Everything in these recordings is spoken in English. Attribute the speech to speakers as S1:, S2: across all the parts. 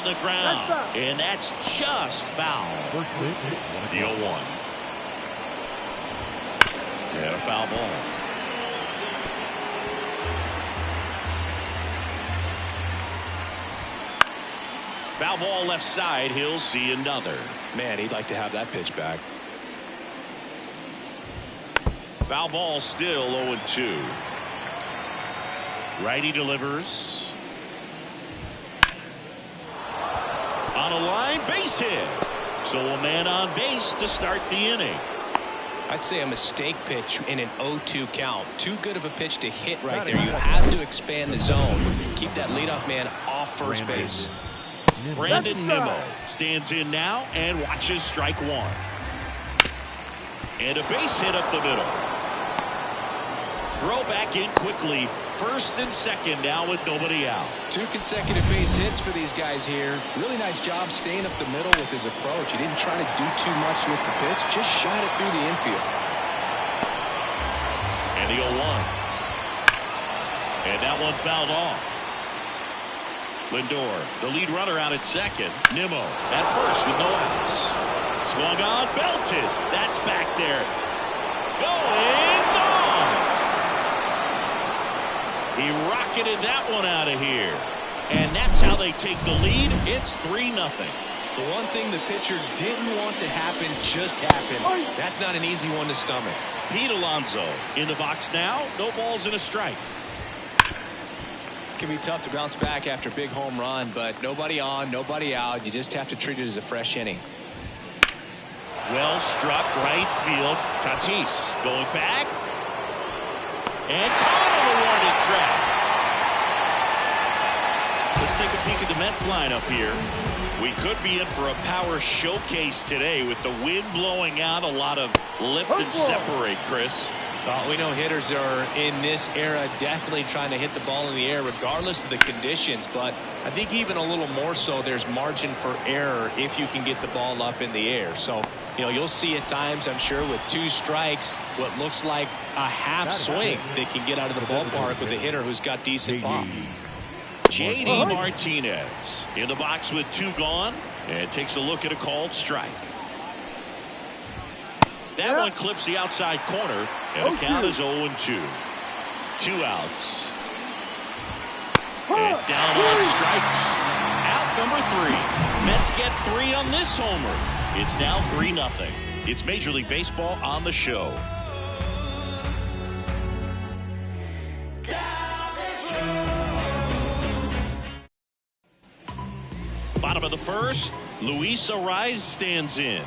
S1: on the ground, and that's just foul. The 0-1. And a foul ball. Foul ball left side. He'll see another.
S2: Man, he'd like to have that pitch back.
S1: Foul ball still 0-2. Righty delivers. On a line, base hit. So a man on base to start the inning.
S2: I'd say a mistake pitch in an 0-2 count. Too good of a pitch to hit right there. You have to expand the zone. Keep that leadoff man off first base.
S1: Brandon Nimmo stands in now and watches strike one. And a base hit up the middle. Throw back in quickly. First and second now with nobody out.
S2: 2 consecutive base hits for these guys here. Really nice job staying up the middle with his approach. He didn't try to do too much with the pitch. Just shot it through the infield.
S1: And the 0-1. And that one fouled off. Lindor, the lead runner out at second. Nimmo at first with no outs. Swung on, belted. That's back there. Going, gone. He rocketed that one out of here. And that's how they take the lead. It's 3-0.
S2: The one thing the pitcher didn't want to happen just happened. That's not an easy one to stomach.
S1: Pete Alonso in the box now. No balls and a strike.
S2: Can be tough to bounce back after a big home run, but nobody on, nobody out. You just have to treat it as a fresh inning.
S1: Well struck right field. Tatis going back. And caught on the warning track. Let's take a peek at the Mets lineup here. We could be in for a power showcase today with the wind blowing out. A lot of lift and separate, Chris.
S2: We know hitters are in this era definitely trying to hit the ball in the air regardless of the conditions, but I think even a little more so there's margin for error if you can get the ball up in the air. So, you know, you'll see at times, I'm sure, with 2 strikes, what looks like a half swing they can get out of the ballpark with a hitter who's got decent pop.
S1: J.D. Martinez in the box with 2 gone and takes a look at a called strike. That one clips the outside corner, and the count is 0-2. 2 outs. And down on strikes. Out number 3. Mets get 3 on this homer. It's now 3-0. It's Major League Baseball on the show. Bottom of the first, Luis Arraez stands in.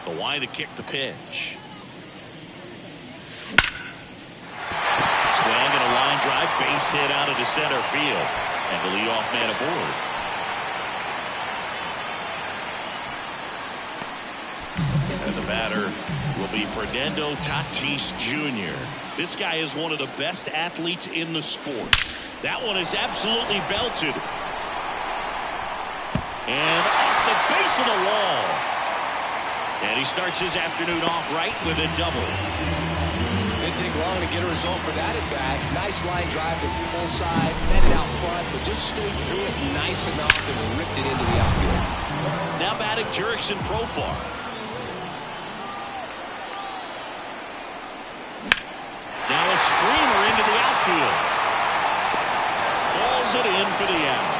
S1: The wide to kick the pitch. Swing and a line drive, base hit out into center field. And the leadoff man aboard. And the batter will be Fernando Tatis Jr. This guy is one of the best athletes in the sport. That one is absolutely belted. And off the base of the wall. And he starts his afternoon off right with a double.
S2: Didn't take long to get a result for that at bat. Nice line drive to full side, met it out front, but just stayed through it nice enough and ripped it into the outfield.
S1: Now batting Jurickson Profar. Now a screamer into the outfield. Calls it in for the out.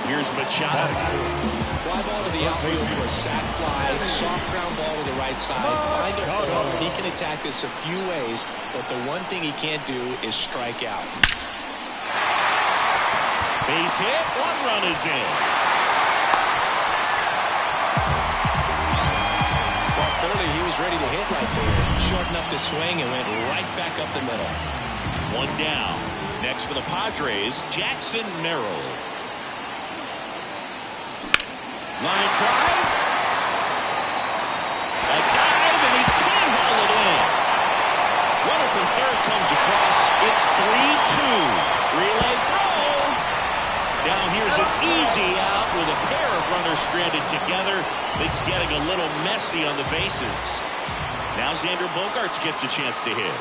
S1: Here's Machado.
S2: Fly ball to the outfield for a sac fly. Soft ground ball to the right side. Find a throw. He can attack this a few ways, but the one thing he can't do is strike out.
S1: Base hit. 1 run is in.
S2: Well, clearly he was ready to hit right there. Shortened up the swing and went right back up the middle.
S1: 1 down. Next for the Padres, Jackson Merrill. Line drive. A dive, and he can't haul it in. Runner from third comes across. It's 3-2. Relay throw. Now here's an easy out with a pair of runners stranded together. Things getting a little messy on the bases. Now Xander Bogaerts gets a chance to hit.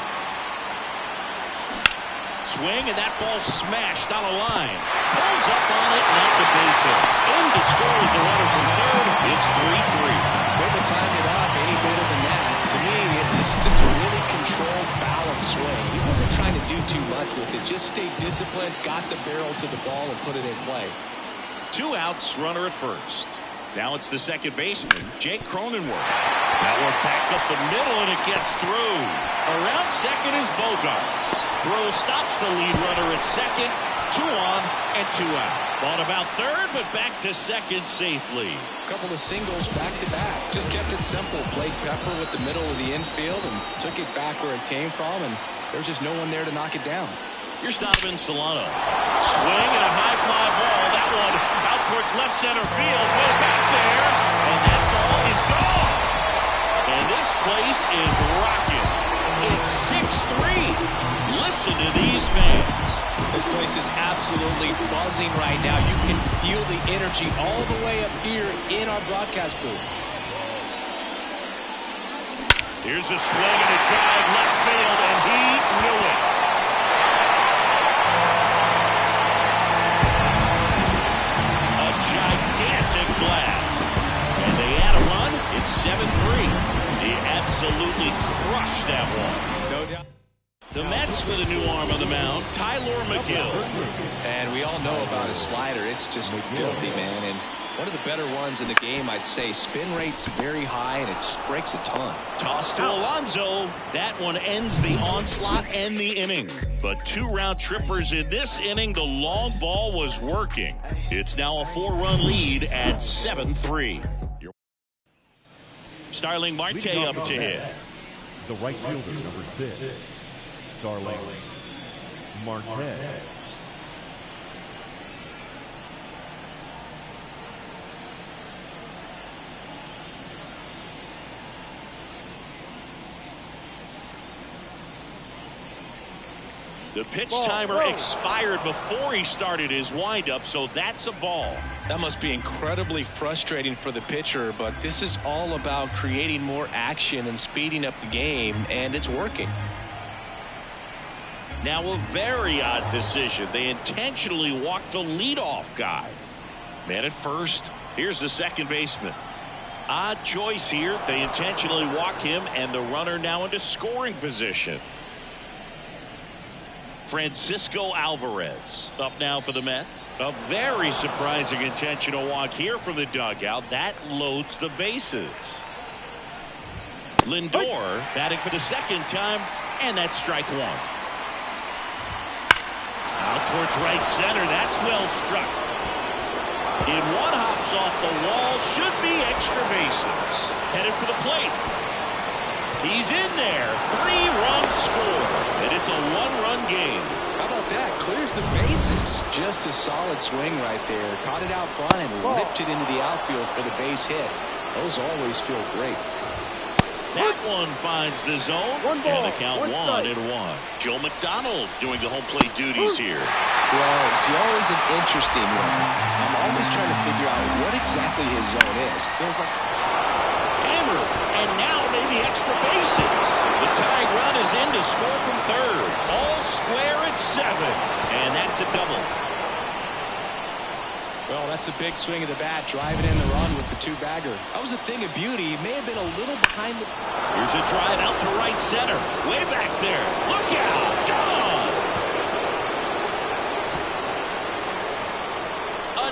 S1: Swing, and that ball smashed on a line. Pulls up on it, and that's a base hit. In to score is the runner from third. It's 3-3.
S2: Couldn't time it up any better than that. To me, this is just a really controlled, balanced swing. He wasn't trying to do too much with it. Just stayed disciplined, got the barrel to the ball, and put it in play.
S1: 2 outs, runner at first. Now it's the second baseman, Jake Cronenworth. That one back up the middle, and it gets through. Around second is Bogaerts. Throw stops the lead runner at second. 2 on and 2 out. Thought about third, but back to second safely.
S2: A couple of singles back-to-back. Just kept it simple. Played Pepper with the middle of the infield and took it back where it came from, and there's just no one there to knock it down.
S1: Here's Donovan Solano. Swing and a high fly ball. That one out towards left center field. Way back there. And that ball is gone. And this place is rocking. It's 6-3. Listen to these fans.
S2: This place is absolutely buzzing right now. You can feel the energy all the way up here in our broadcast booth.
S1: Here's a swing and a drive left field, and he knew it. A gigantic blast. And they add a run. It's 7-3. He absolutely crushed that one.
S2: No doubt.
S1: The Mets with a new arm on the mound, Tyler McGill.
S2: And we all know about his slider. It's just filthy, man. And one of the better ones in the game, I'd say. Spin rate's very high, and it just breaks a ton.
S1: Toss to Alonso. That one ends the onslaught and the inning. But 2 round trippers in this inning. The long ball was working. It's now a 4-run lead at 7-3. Starling Marte up to hit.
S3: The right fielder, number 6. Starling Marte.
S1: The pitch timer expired before he started his windup, so that's a ball.
S2: That must be incredibly frustrating for the pitcher, but this is all about creating more action and speeding up the game, and it's working.
S1: Now a very odd decision. They intentionally walked the leadoff guy. Man at first. Here's the second baseman. Odd choice here. They intentionally walk him, and the runner now into scoring position. Francisco Alvarez up now for the Mets. A very surprising intentional walk here from the dugout. That loads the bases. Lindor batting for the second time, and that's strike 1. Out towards right center. That's well struck. In one, hops off the wall. Should be extra bases. Headed for the plate. He's in there. 3-run score. And it's a 1-run game.
S2: How about that? Clears the bases. Just a solid swing right there. Caught it out front and ripped it into the outfield for the base hit. Those always feel great.
S1: That one finds the zone. And the count 1-1. Joe McDonald doing the home plate duties here.
S2: Well, Joe is an interesting one. I'm always trying to figure out what exactly his zone is. Feels like
S1: hammered, and now maybe extra bases. The tying run is in to score from third. All square at 7, and that's a double.
S2: Well, that's a big swing of the bat, driving in the run with the 2-bagger. That was a thing of beauty. He may have been a little behind the...
S1: Here's a drive out to right center. Way back there. Look out. Gone.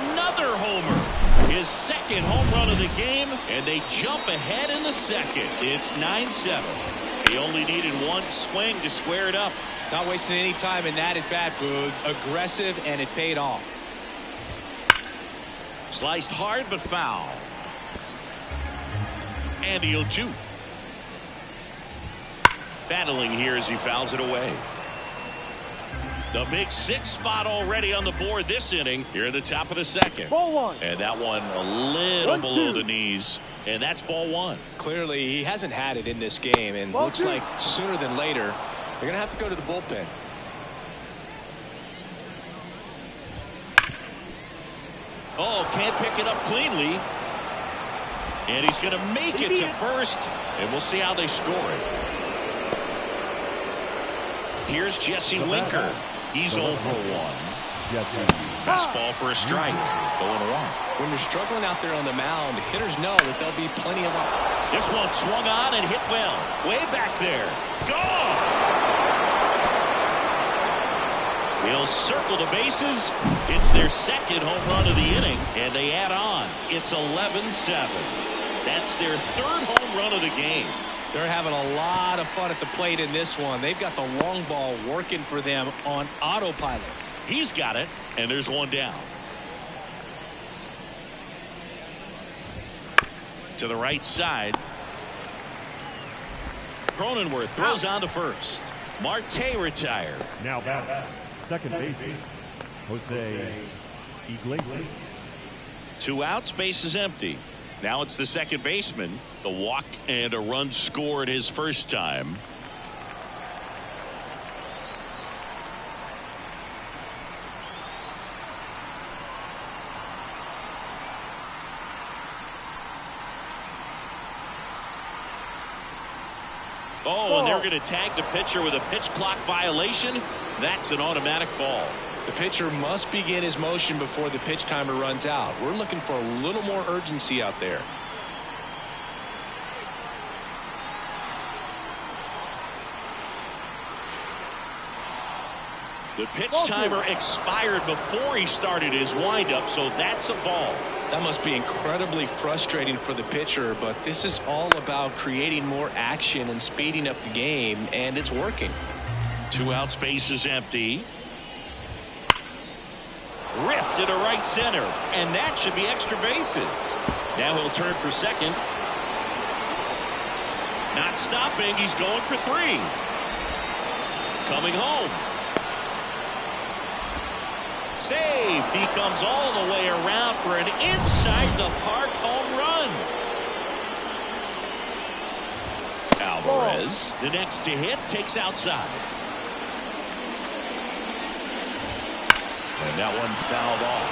S1: Another homer. His second home run of the game, and they jump ahead in the second. It's 9-7. He only needed 1 swing to square it up.
S2: Not wasting any time in that at-bat, Boog. Aggressive, and it paid off.
S1: Sliced hard but foul. And he'll shoot. Battling here as he fouls it away. The big 6 spot already on the board this inning here at the top of the second.
S4: Ball 1.
S1: And that one a little below the knees. And that's ball 1.
S2: Clearly, he hasn't had it in this game, and
S4: Ball
S2: looks
S4: 2.
S2: like sooner than later, they're going to have to go to the bullpen.
S1: Oh, can't pick it up cleanly. And he's going to make it to first. And we'll see how they score it. Here's Jesse Winker. He's 0 for 1.
S3: Jesse.
S1: Fastball for a strike. 0-1.
S2: When you're struggling out there on the mound, hitters know that there'll be plenty of...
S1: This one swung on and hit well. Way back there. Gone! He'll circle the bases. It's their second home run of the inning, and they add on. It's 11-7. That's their third home run of the game.
S2: They're having a lot of fun at the plate in this one. They've got the long ball working for them on autopilot.
S1: He's got it, and there's one down. To the right side. Cronenworth throws on to first. Marte retired.
S3: Now back. Second baseman, Jose Iglesias.
S1: 2 outs, base is empty. Now it's the second baseman. The walk and a run scored his first time. Oh, and they're going to tag the pitcher with a pitch clock violation. That's an automatic ball.
S2: The pitcher must begin his motion before the pitch timer runs out. We're looking for a little more urgency out there.
S1: The pitch timer expired before he started his windup, so that's a ball.
S2: That must be incredibly frustrating for the pitcher, but this is all about creating more action and speeding up the game, and it's working.
S1: 2 outs, base is empty. Ripped into right center, and that should be extra bases. Now he'll turn for second. Not stopping, he's going for 3. Coming home. Save. He comes all the way around for an inside the park home run. Alvarez, the next to hit, takes outside. And that one fouled off.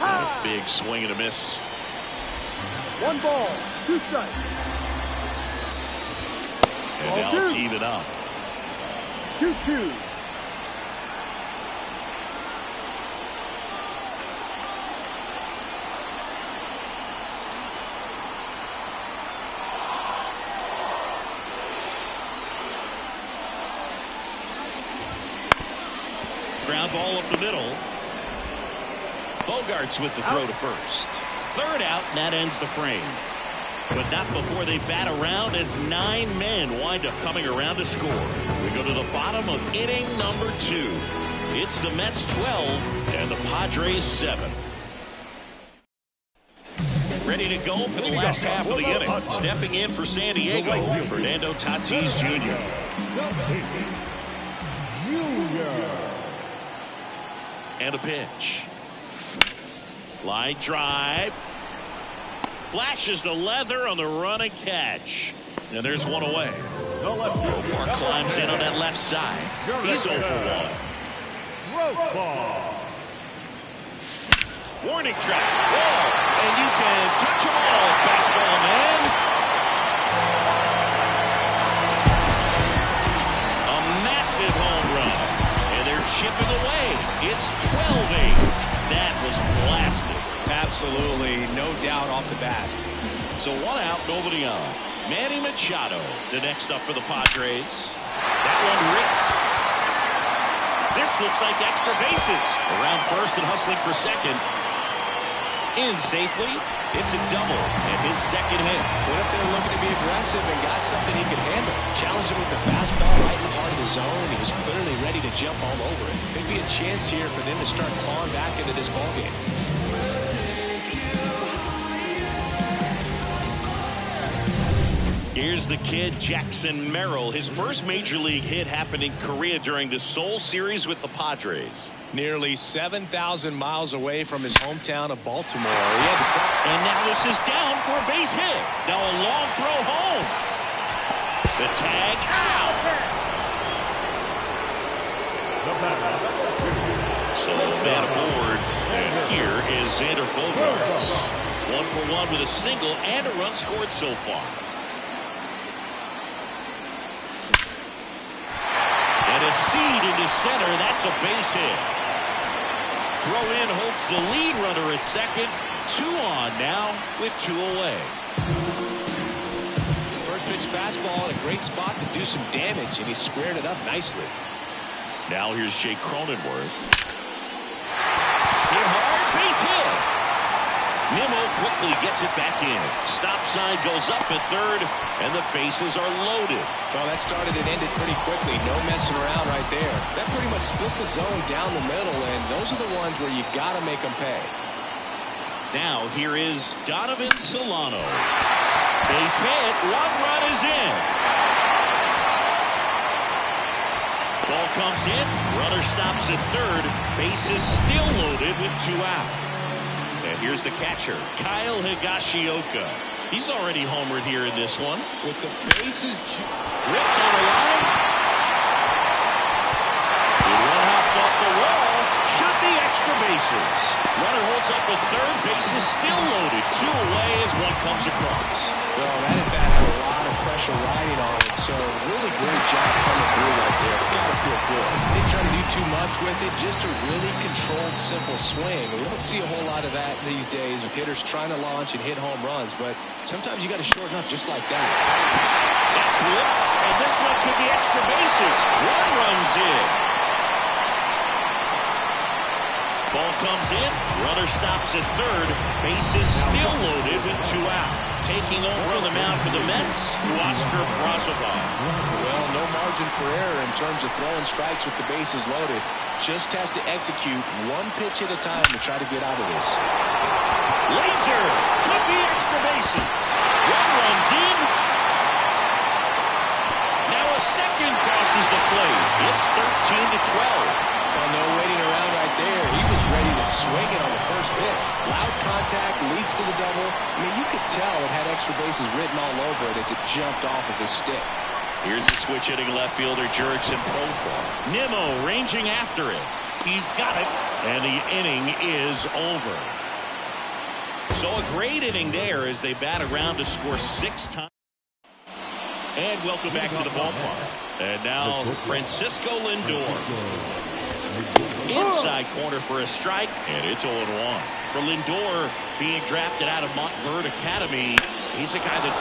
S1: And a big swing and a miss.
S4: 1 ball, 2 strikes.
S1: And now it's even up.
S4: 2-2.
S1: Ground ball up the middle. Bogarts with the throw to first. Third out, and that ends the frame. But not before they bat around as 9 men wind up coming around to score. We go to the bottom of inning number 2. It's the Mets 12 and the Padres 7. Ready to go for the last half of the inning. Stepping in for San Diego, Fernando Tatis Jr. And a pitch. Line drive. Flashes the leather on the run and catch. And there's one away. Profar climbs in on that left side. He's 0 for 1. Warning track. Whoa. And you can touch them all, baseball man. A massive home run. And they're chipping away. It's 12-8. That was blasted.
S2: Absolutely, no doubt off the bat.
S1: So 1 out, nobody on. Manny Machado, the next up for the Padres. That one ripped. This looks like extra bases. Around first and hustling for second. In safely. It's a double and his second hit.
S2: What if they're looking to be aggressive and got something he could handle? Challenged him with the fastball right in the heart of the zone. He was clearly ready to jump all over it. Could be a chance here for them to start clawing back into this ballgame.
S1: Here's the kid, Jackson Merrill. His first major league hit happened in Korea during the Seoul series with the Padres.
S2: Nearly 7,000 miles away from his hometown of Baltimore. He had to try.
S1: And now this is down for a base hit. Now a long throw home. The tag out. So man aboard. And here is Xander Bogaerts. 1 for 1 with a single and a run scored so far. seed into center. That's a base hit. Throw in holds the lead runner at second. 2 on now with 2 away.
S2: First pitch fastball in a great spot to do some damage, and he squared it up nicely.
S1: Now here's Jake Cronenworth. Hit hard, base hit. Nimmo quickly gets it back in. Stop sign goes up at third, and the bases are loaded.
S2: Well, that started and ended pretty quickly. No messing around right there. That pretty much split the zone down the middle, and those are the ones where you got to make them pay.
S1: Now here is Donovan Solano. Base hit. 1 run is in. Ball comes in. Runner stops at third. Bases still loaded with 2 out. And here's the catcher, Kyle Higashioka. He's already homered here in this one.
S2: With the bases
S1: ripped on the line. The one hops off the wall. Should be extra bases. Runner holds up at third. Bases still loaded. 2 away as one comes across.
S2: Well, that at bat had a lot of pressure riding on it, so really great job coming through right there. It's got to feel good. Didn't try to do too much with it, just a really controlled, simple swing. We don't see a whole lot of that these days with hitters trying to launch and hit home runs, but sometimes you got to shorten up just like that.
S1: That's ripped, and this one could be extra bases. 1 runs in. Ball comes in. Runner stops at third. Bases still loaded with 2 out. Taking over on the mound for the Mets, Oscar Brazovan.
S2: Well, no margin for error in terms of throwing strikes with the bases loaded. Just has to execute 1 pitch at a time to try to get out of this.
S1: Laser could be extra bases. 1 runs in. Now a second crosses the plate. It's 13-12.
S2: Well, no waiting around right there. He was ready to swing it on the first pitch. Loud contact leads to the double. I mean, you could tell it had extra bases written all over it as it jumped off of his stick.
S1: Here's the switch hitting left fielder Jurickson Profar. Nimmo ranging after it. He's got it, and the inning is over. So a great inning there as they bat around to score 6 times. And welcome back to the ballpark. And now Francisco Lindor. Inside corner for a strike, and it's 0-1. For Lindor, being drafted out of Montverde Academy, he's a guy that's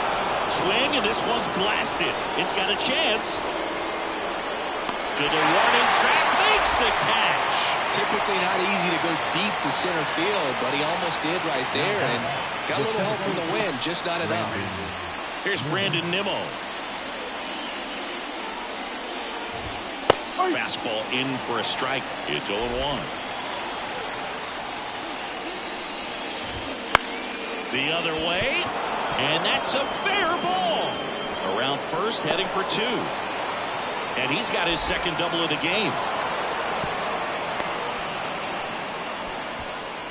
S1: swing, and this one's blasted. It's got a chance. To the warning track, makes the catch.
S2: Typically not easy to go deep to center field, but he almost did right there, and got a little help from the wind, just not enough.
S1: Here's Brandon Nimmo. Fastball in for a strike. It's 0-1. The other way, and that's a fair ball. Around first, heading for 2. And he's got his second double of the game.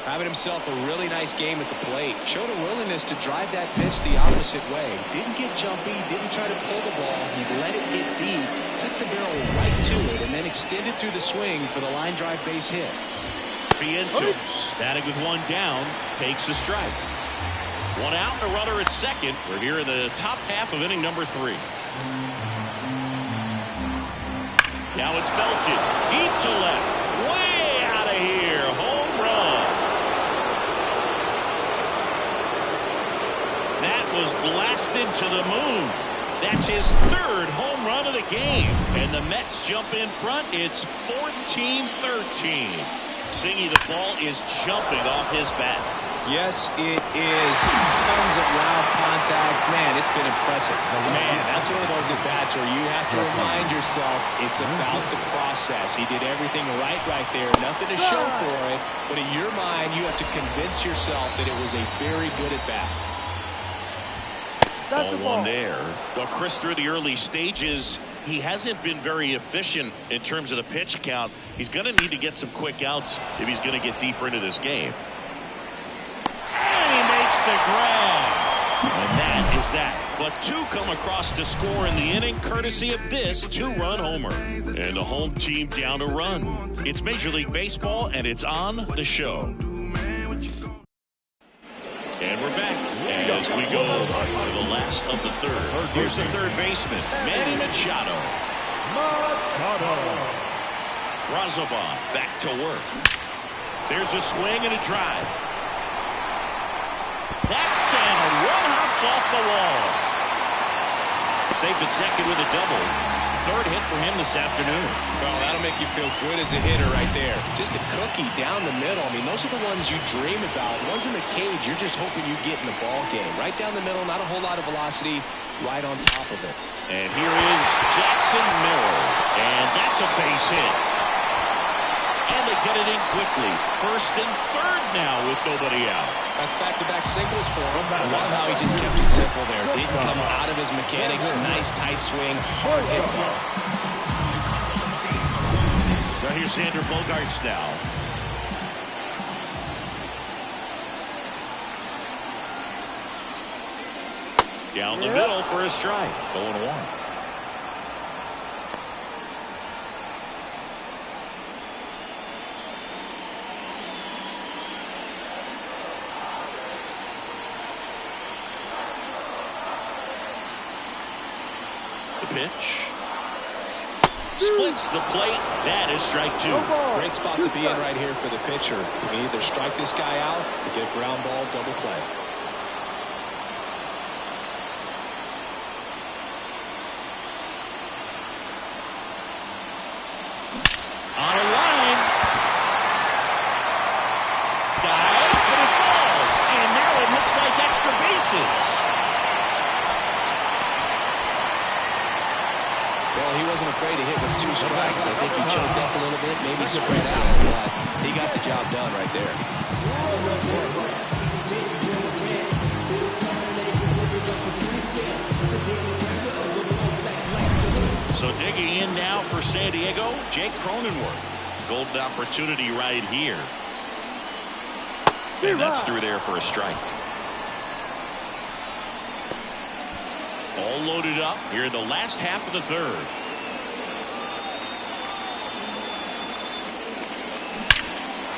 S2: Having himself a really nice game at the plate. Showed a willingness to drive that pitch the opposite way. Didn't get jumpy, didn't try to pull the ball. He let it get deep, took the barrel right to it, and then extended through the swing for the line drive base hit.
S1: Vientos, batting with 1 down, takes a strike. 1 out and a runner at second. We're here in the top half of inning number 3. Now it's belted. Deep to left. Way out of here. Home run. That was blasted to the moon. That's his 3rd home run of the game. And the Mets jump in front. It's 14-13. Singy, the ball is jumping off his bat.
S2: Yes, it is. Tons of loud contact. Man, it's been impressive. Man, that's one of those at-bats where you have to remind yourself it's about the process. He did everything right there. Nothing to show for it. But in your mind, you have to convince yourself that it was a very good at-bat.
S1: Ball 1 there. Well, Chris, through the early stages, he hasn't been very efficient in terms of the pitch count. He's going to need to get some quick outs if he's going to get deeper into this game. And he makes the grab. And that is that. But 2 come across to score in the inning, courtesy of this 2-run homer. And the home team down a run. It's Major League Baseball, and it's on the show. And we're back as we go to the last of the 3rd. Here's the 3rd baseman, Manny Machado.
S3: Machado.
S1: Razabon back to work. There's a swing and a drive. That's down. One hops off the wall. Safe at second with a double. Third hit for him this afternoon.
S2: Well, that'll make you feel good as a hitter right there. Just a cookie down the middle. I mean, those are the ones you dream about. Ones in the cage, you're just hoping you get in the ball game. Right down the middle, not a whole lot of velocity, right on top of it.
S1: And here is Jackson Miller. And that's a base hit. And they get it in quickly. First and third now with nobody out.
S2: That's back-to-back singles for him. I love how he just kept it simple there. Didn't come out of his mechanics. Nice tight swing. Hard hit ball.
S1: So here's Xander Bogaerts now. Down the middle for a strike. 0-1. Pitch. Splits the plate. That is strike two.
S2: Great spot to be in right here for the pitcher. You can either strike this guy out or get ground ball, double play.
S1: On a line. Dives, but it falls. And now it looks like extra bases.
S2: Well, he wasn't afraid to hit with 2 strikes. I think he choked up a little bit, maybe spread out, but he got the job done right there.
S1: So digging in now for San Diego, Jake Cronenworth. Golden opportunity right here. And that's through there for a strike. All loaded up here in the last half of the third.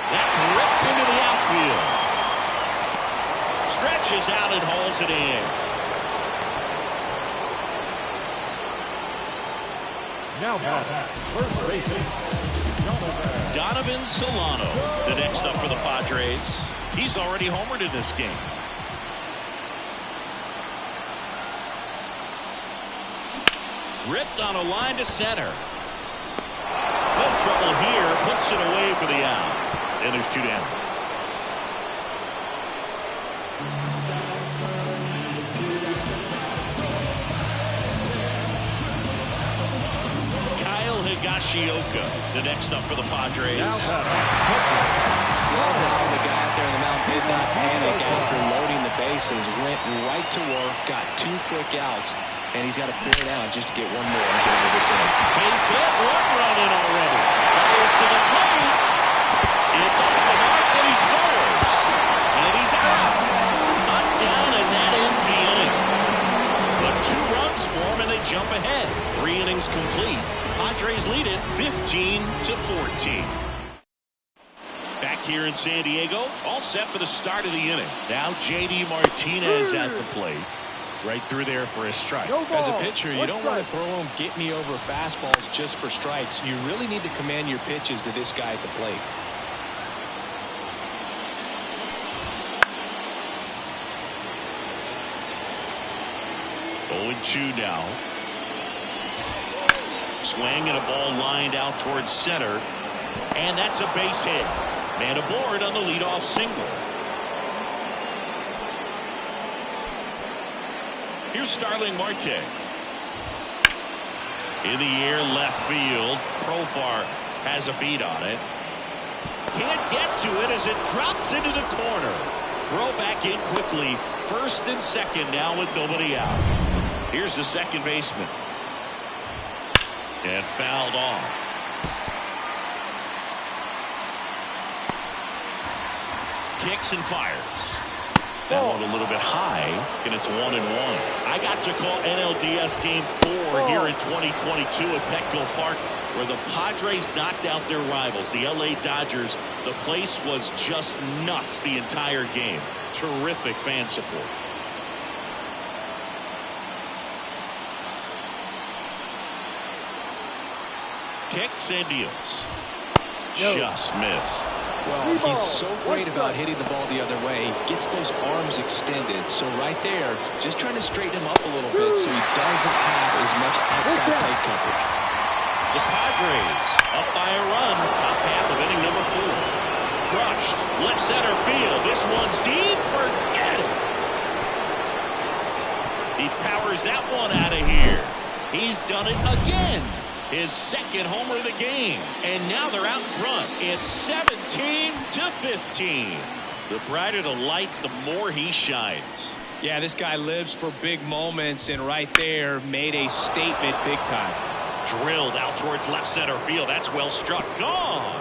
S1: That's ripped into the outfield. Stretches out and hauls it in.
S3: Now back, first baseman,
S1: Donovan Solano, the next up for the Padres. He's already homered in this game. Ripped on a line to center. No trouble here. Puts it away for the out. And there's 2 down. Kyle Higashioka, the next up for the Padres.
S2: Well, the guy out there in the mound did not panic after loading the bases. Went right to work. Got 2 quick outs. And he's got to clear it out just to get one more and get into this inning.
S1: Base hit, 1 run in already. Goes to the plate. It's off the mark, and he scores. And he's out. Not down, and that ends the inning. But 2 runs for him, and they jump ahead. 3 innings complete. Padres lead it 15-14. Back here in San Diego, all set for the start of the inning. Now J.D. Martinez at the plate. Right through there for a strike.
S2: As a pitcher, you don't want to throw him get-me over fastballs just for strikes. You really need to command your pitches to this guy at the plate.
S1: Oh, 0-2 now. Swing and a ball lined out towards center. And that's a base hit. Man aboard on the leadoff single. Here's Starling Marte. In the air, left field. Profar has a beat on it. Can't get to it as it drops into the corner. Throw back in quickly. First and second now with nobody out. Here's the second baseman. And fouled off. Kicks and fires. That one a little bit high, and it's 1-1. I got to call NLDS Game 4 here in 2022 at Petco Park, where the Padres knocked out their rivals, the LA Dodgers. The place was just nuts the entire game. Terrific fan support. Kicks and deals. Just missed.
S2: Well, he's so great about hitting the ball the other way. He gets those arms extended. So right there, just trying to straighten him up a little bit so he doesn't have as much outside plate coverage.
S1: The Padres up by a run. Top half of inning number 4. Crushed. Left center field. This one's deep. Forget it. He powers that one out of here. He's done it again. His second homer of the game. And now they're out in front. It's 17-15. The brighter the lights, the more he shines.
S2: Yeah, this guy lives for big moments, and right there made a statement big time.
S1: Drilled out towards left center field. That's well struck. Gone.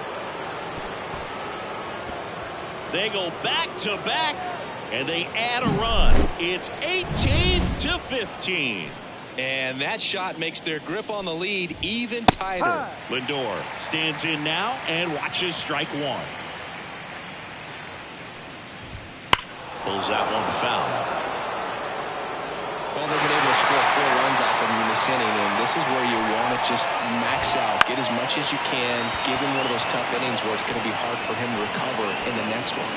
S1: They go back to back, and they add a run. It's 18-15.
S2: And that shot makes their grip on the lead even tighter.
S1: Lindor stands in now and watches strike 1. Pulls that one foul.
S2: Well, they've been able to score 4 runs off of him in this inning, and this is where you want to just max out, get as much as you can, give him one of those tough innings where it's going to be hard for him to recover in the next one.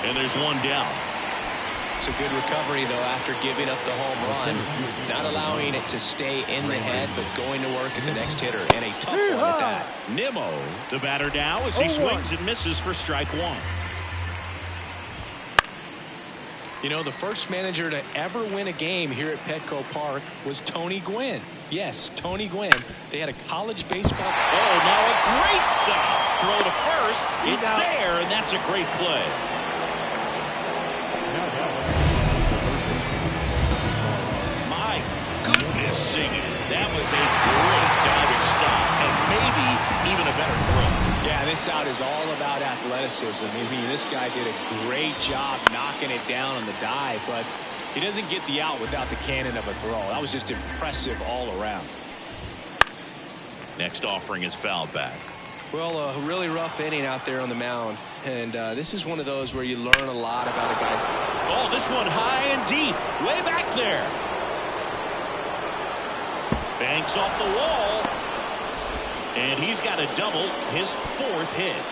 S1: And there's one down.
S2: It's a good recovery, though, after giving up the home run. Not allowing it to stay in the head, but going to work at the next hitter. And a tough one at that.
S1: Nimmo, the batter now, as he swings and misses for strike 1.
S2: You know, the first manager to ever win a game here at Petco Park was Tony Gwynn. Yes, Tony Gwynn. They had a college baseball.
S1: Oh, now a great stop. Throw to first. It's there, and that's a great play. My goodness singing. That was a great diving stop, and maybe even a better throw.
S2: Yeah, this out is all about athleticism. I mean, this guy did a great job knocking it down on the dive, but he doesn't get the out without the cannon of a throw. That was just impressive all around.
S1: Next offering is fouled back.
S2: Well, a really rough inning out there on the mound, and this is one of those where you learn a lot about a guy's.
S1: Oh, this one high and deep, way back there. Banks off the wall. And he's got a double, his 4th hit.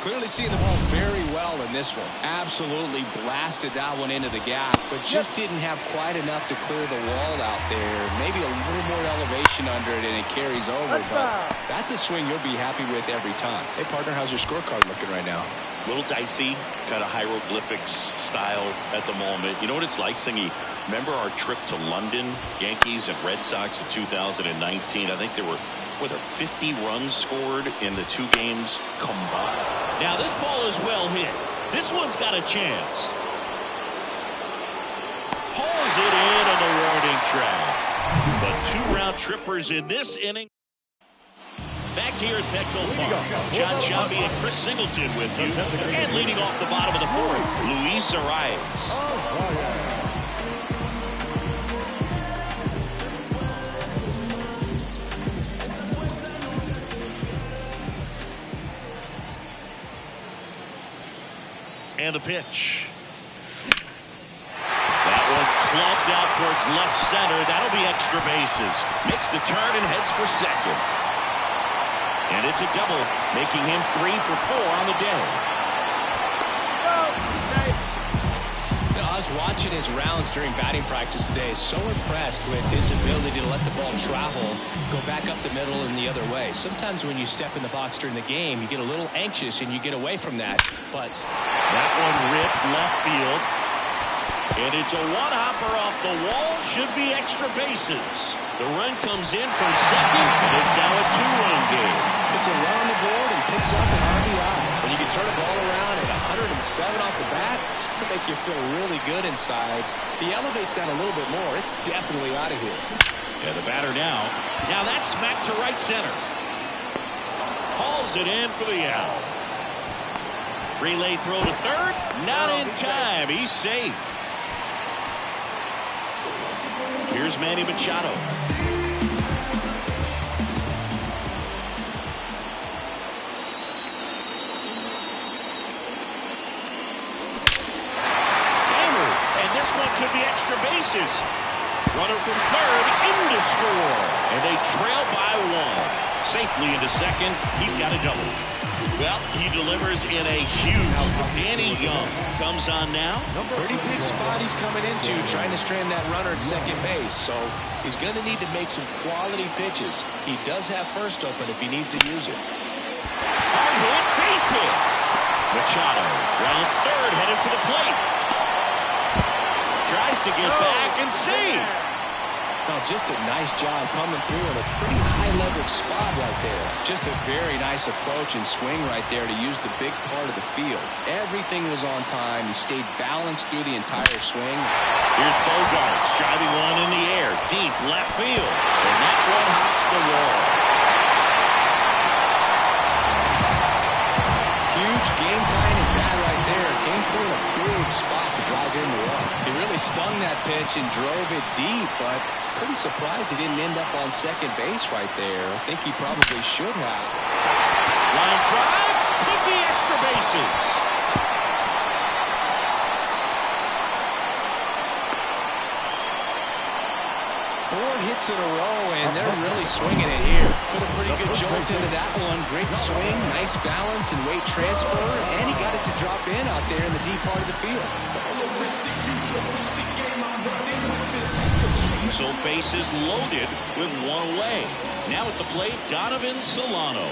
S2: Clearly seeing the ball very well in this one. Absolutely blasted that one into the gap, but just didn't have quite enough to clear the wall out there. Maybe a little more elevation under it, and it carries over. But that's a swing you'll be happy with every time. Hey, partner, how's your scorecard looking right now?
S1: A little dicey, kind of hieroglyphics style at the moment. You know what it's like, Singy? Remember our trip to London, Yankees and Red Sox in 2019? I think there were 50 runs scored in the 2 games combined. Now this ball is well hit. This one's got a chance. Pulls it in on the warning track. But 2 round trippers in this inning. Back here at Petco Park, John Sciambi and Chris Singleton with you. And leading off the bottom of the 4th, Luis Arias. And the pitch. That one clubbed out towards left center. That'll be extra bases. Makes the turn and heads for second. And it's a double, making him 3 for 4 on the day.
S2: You know, I was watching his rounds during batting practice today. So impressed with his ability to let the ball travel, go back up the middle and the other way. Sometimes when you step in the box during the game, you get a little anxious and you get away from that. But
S1: that one ripped left field. And it's a one-hopper off the wall. Should be extra bases. The run comes in from second, and it's now a 2-run game.
S2: It's a run on the board and picks up an RBI. When you can turn a ball around at 107 off the bat, it's going to make you feel really good inside. If he elevates that a little bit more, it's definitely out of here.
S1: Yeah, the batter now. Now that's smacked to right center. Hauls it in for the out. Relay throw to third. Not in time. He's safe. Here's Manny Machado. Hammered, and this one could be extra bases. Runner from third into score. And they trail by one. Safely into second. He's got a double. Well, he delivers in a huge. Danny Young comes on now.
S2: Pretty big spot he's coming into, trying to strand that runner at second base. So he's going to need to make some quality pitches. He does have first open if he needs to use it.
S1: Hard hit, base hit. Machado rounds third, headed for the plate. Tries to get back and save.
S2: Well, just a nice job coming through in a pretty high-leverage spot right there. Just a very nice approach and swing right there to use the big part of the field. Everything was on time. He stayed balanced through the entire swing.
S1: Here's Bogaerts driving one in the air, deep left field. And that one hops the wall.
S2: Huge game-tying at bat right there. Came through in a big spot to drive in the run. He really stung that pitch and drove it deep, but pretty surprised he didn't end up on second base right there. I think he probably should have.
S1: Line drive, could be extra bases.
S2: Four hits in a row, and they're really swinging it here. Put a pretty good jolt into that one. Great swing, nice balance and weight transfer, and he got it to drop in out there in the deep part of the field.
S1: So bases loaded with one away. Now at the plate, Donovan Solano.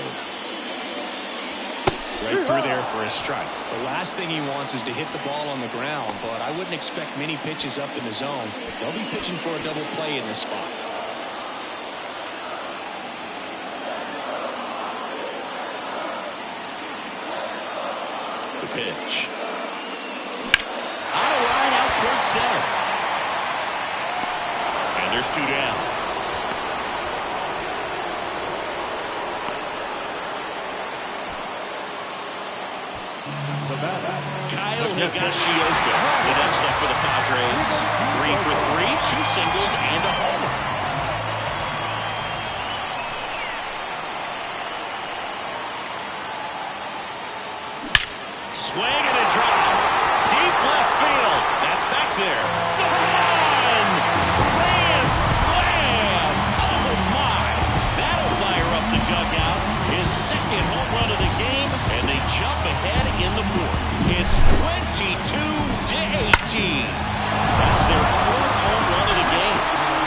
S1: Right through there for a strike.
S2: The last thing he wants is to hit the ball on the ground, but I wouldn't expect many pitches up in the zone. They'll be pitching for a double play in this spot.
S1: The pitch. On a line out towards center. And there's two down. Kyle Higashioka, the next up for the Padres. 3 for 3, 2 singles and a homer. Swing and a drive. Deep left field. That's back there. Gone! Grand slam! Oh my! That'll fire up the dugout. His second home run of the game, and they jump ahead in the fourth. It's 22-18. That's their fourth home run of the game.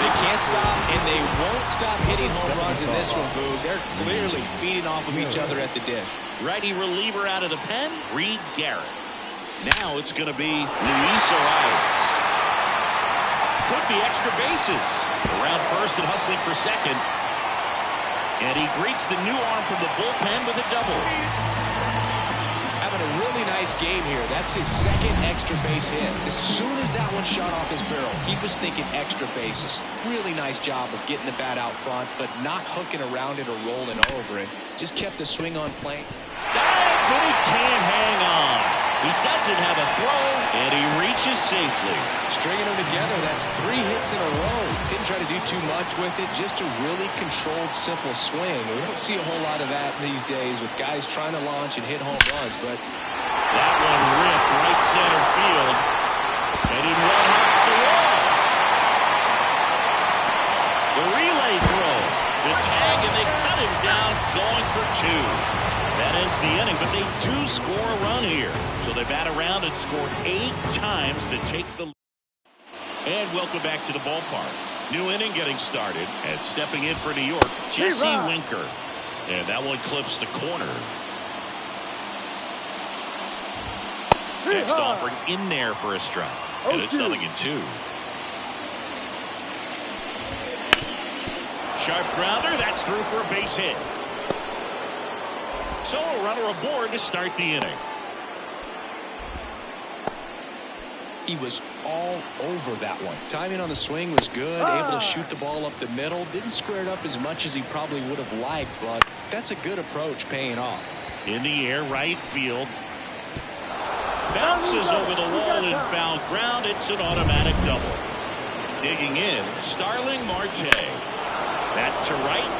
S2: They can't stop, and they won't stop hitting home runs in this one, Boo. They're clearly feeding off of each other at the dish.
S1: Righty reliever out of the pen, Reed Garrett. Now it's going to be Luis Arias. Could be extra bases. Around first and hustling for second. And he greets the new arm from the bullpen with a double.
S2: Having a really nice game here. That's his second extra base hit. As soon as that one shot off his barrel, he was thinking extra bases. Really nice job of getting the bat out front, but not hooking around it or rolling over it. Just kept the swing on plane.
S1: Dives and he can't hang on. He doesn't have a throw, and he reaches safely.
S2: Stringing them together, that's 3 hits in a row. Didn't try to do too much with it, just a really controlled, simple swing. We don't see a whole lot of that these days with guys trying to launch and hit home runs, but
S1: that one ripped right center field, and in one hops the wall. The relay throw, the tag, and they cut him down, going for 2. That ends the inning, but they do score a run here. So they bat around and scored 8 times to take the lead. And welcome back to the ballpark. New inning getting started, and stepping in for New York, Jesse Winker. And that one clips the corner. Next offering in there for a strike. And it's 0-2. Sharp grounder, that's through for a base hit. So a runner aboard to start the inning.
S2: he was all over that one. Timing on the swing was good, able to shoot the ball up the middle. Didn't square it up as much as he probably would have liked, but that's a good approach paying off.
S1: In the air, right field. Bounces over the wall in foul ground. It's an automatic double. Digging in, Starling Marte. That to right.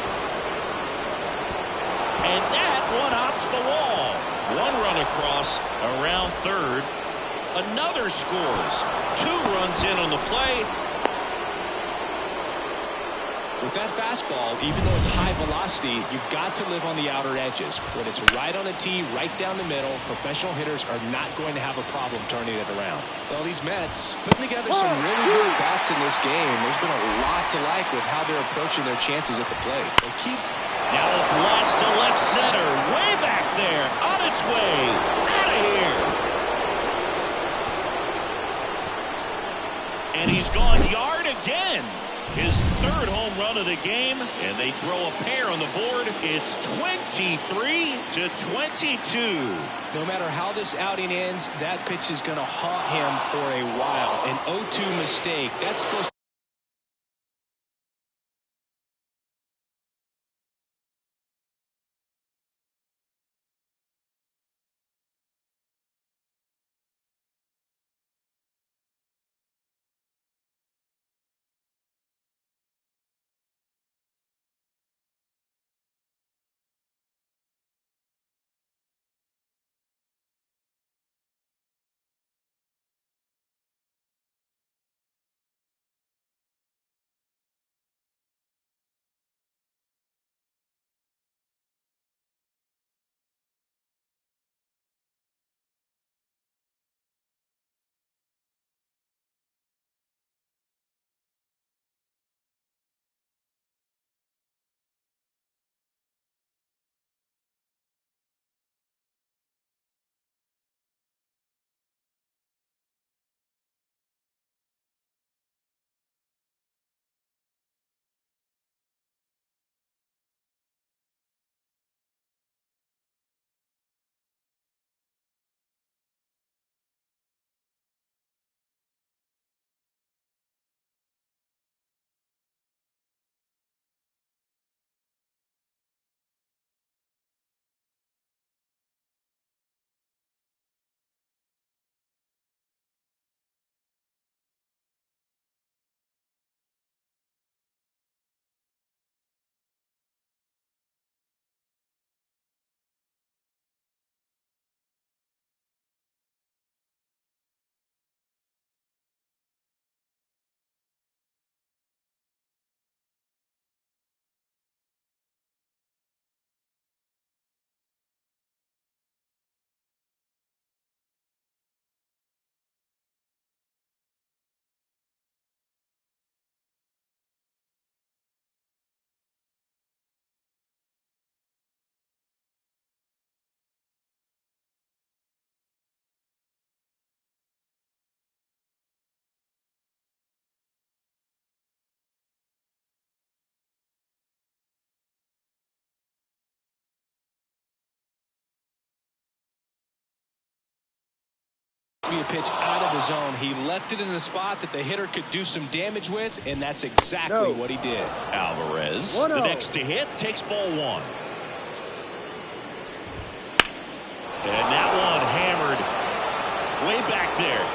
S1: And that one hops the wall. One run across around third. Another scores. 2 runs in on the play.
S2: With that fastball, even though it's high velocity, you've got to live on the outer edges. When it's right on a tee, right down the middle, professional hitters are not going to have a problem turning it around. Well, these Mets putting together some really good bats in this game. There's been a lot to like with how they're approaching their chances at the plate. They keep...
S1: Now a blast to left center. Way back there. On its way. Out of here. And he's gone yard again. His third home run of the game, and they throw a pair on the board. It's 23-22.
S2: No matter how this outing ends, that pitch is going to haunt him for a while. An 0-2 mistake. That's supposed to... Be a pitch out of the zone. He left it in a spot that the hitter could do some damage with, and that's exactly what he did.
S1: Alvarez, the next to hit, takes ball one. And that one hammered way back there.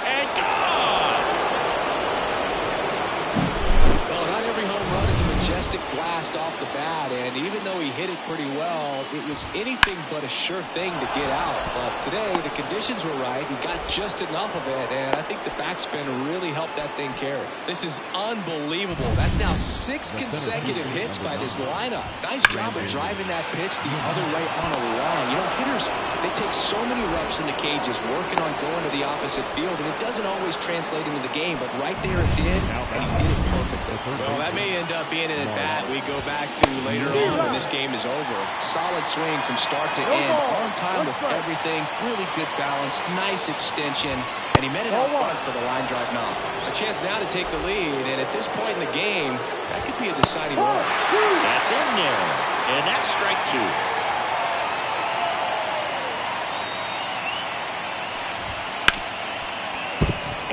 S1: And gone!
S2: Well, not every home run is a majestic blast off the bat, and even though he hit it pretty well, it was anything but a sure thing to get out. But today, the conditions were right. He got just enough of it, and I think the backspin really helped that thing carry. This is unbelievable. That's now 6 consecutive hits by this lineup. Nice job of driving that pitch the other way on a run. You know, hitters, they take so many reps in the cages working on going to the opposite field, and it doesn't always translate into the game, but right there it did, and he did it perfectly. Well, that may end up being an at-bat we go back to later on when this game is over. Solid swing from start to end, on time with everything, really good balance, nice extension, and he met it out front for the line drive knock. A chance now to take the lead, and at this point in the game, that could be a deciding run.
S1: That's in there, and that's strike 2.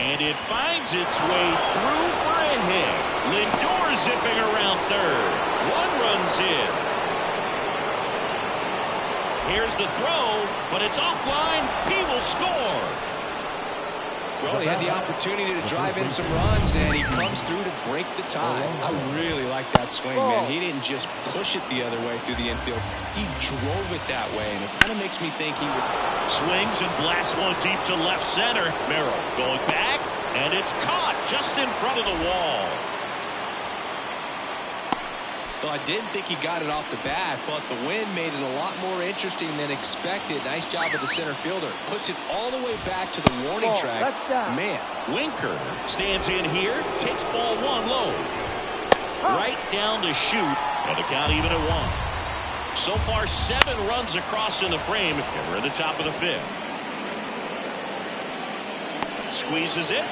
S1: And it finds its way through for a hit. Lindor zipping around third. 1 run's in. Here's the throw, but it's offline. He will score.
S2: Well, he had the opportunity to drive in some runs, and he comes through to break the tie. I really like that swing, man. He didn't just push it the other way through the infield. He drove it that way, and it kind of makes me think he was...
S1: Swings and blasts one deep to left center. Merrill going back, and it's caught just in front of the wall.
S2: Well, I didn't think he got it off the bat, but the wind made it a lot more interesting than expected. Nice job of the center fielder. Puts it all the way back to the warning track. Man.
S1: Winker stands in here, takes ball 1 low. Right down the chute, and the count even at 1. So far, 7 runs across in the frame, and we're at the top of the 5th. Squeezes it.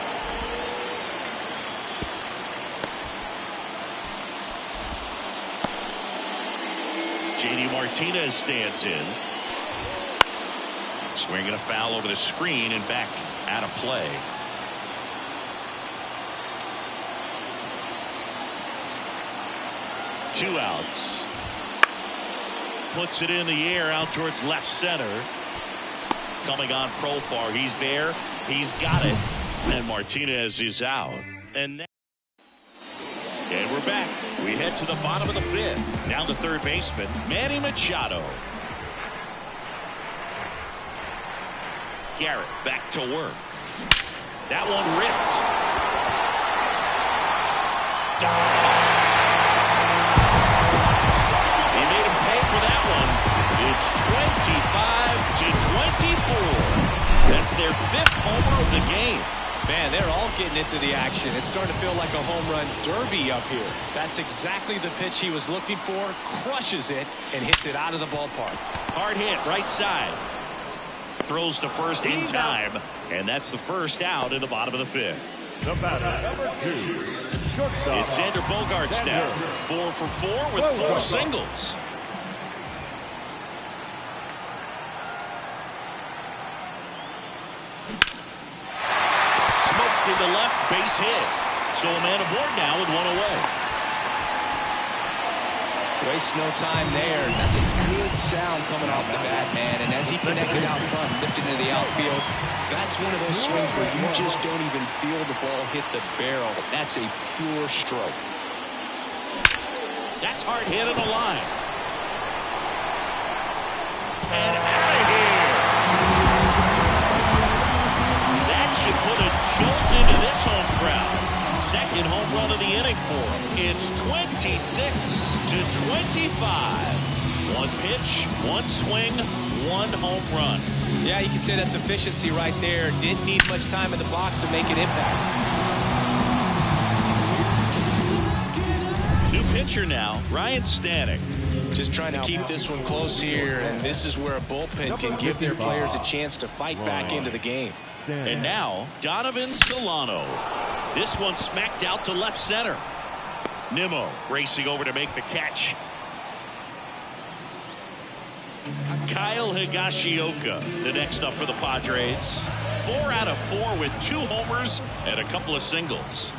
S1: JD Martinez stands in. Swinging a foul over the screen and back out of play. Two outs. Puts it in the air out towards left center. Coming on Profar. He's there. He's got it. And Martinez is out. And we're back. We head to the bottom of the 5th. Down to third baseman, Manny Machado. Garrett back to work. That one ripped. He made him pay for that one. It's 25-24. That's their 5th homer of the game.
S2: Man, they're all getting into the action. It's starting to feel like a home run derby up here. That's exactly the pitch he was looking for. Crushes it and hits it out of the ballpark.
S1: Hard hit, right side. Throws to first in time, and that's the first out in the bottom of the 5th.
S3: The batter, number 2, shortstop.
S1: It's Xander Bogaerts now. 4 for 4 with 4 singles. To the left, base hit. So a man aboard now with 1 away.
S2: Waste no time there. That's a good sound coming off the bat, man. And as he connected out front, lifted into the outfield, that's one of those swings where you just don't even feel the ball hit the barrel. That's a pure stroke.
S1: That's hard hit on the line. And out of here. Should put a jolt into this home crowd. Second home run of the inning for him. It's 26-25. 1 pitch, 1 swing, 1 home run.
S2: Yeah, you can say that's efficiency right there. Didn't need much time in the box to make an impact.
S1: New pitcher now, Ryan Stanek.
S2: Just trying to keep this one close here, and this is where a bullpen can give their players a chance to fight back into the game.
S1: And now, Donovan Solano. This one smacked out to left center. Nimmo racing over to make the catch. Kyle Higashioka, the next up for the Padres. 4 out of 4 with 2 homers and a couple of singles.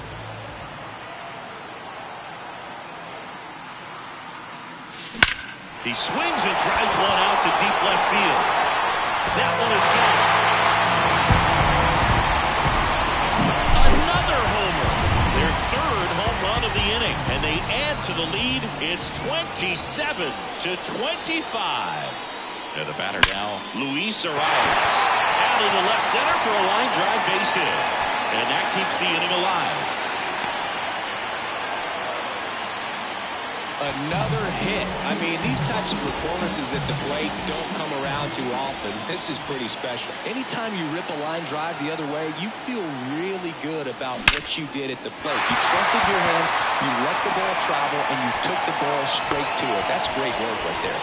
S1: He swings and drives one out to deep left field. That one is gone. Another homer. Their 3rd home run of the inning. And they add to the lead. It's 27-25. And the batter now, Luis Arias. Out into left center for a line drive base hit. And that keeps the inning alive.
S2: Another hit. I mean, these types of performances at the plate don't come around too often. This is pretty special. Anytime you rip a line drive the other way, you feel really good about what you did at the plate. You trusted your hands, you let the ball travel, and you took the ball straight to it. That's great work right there.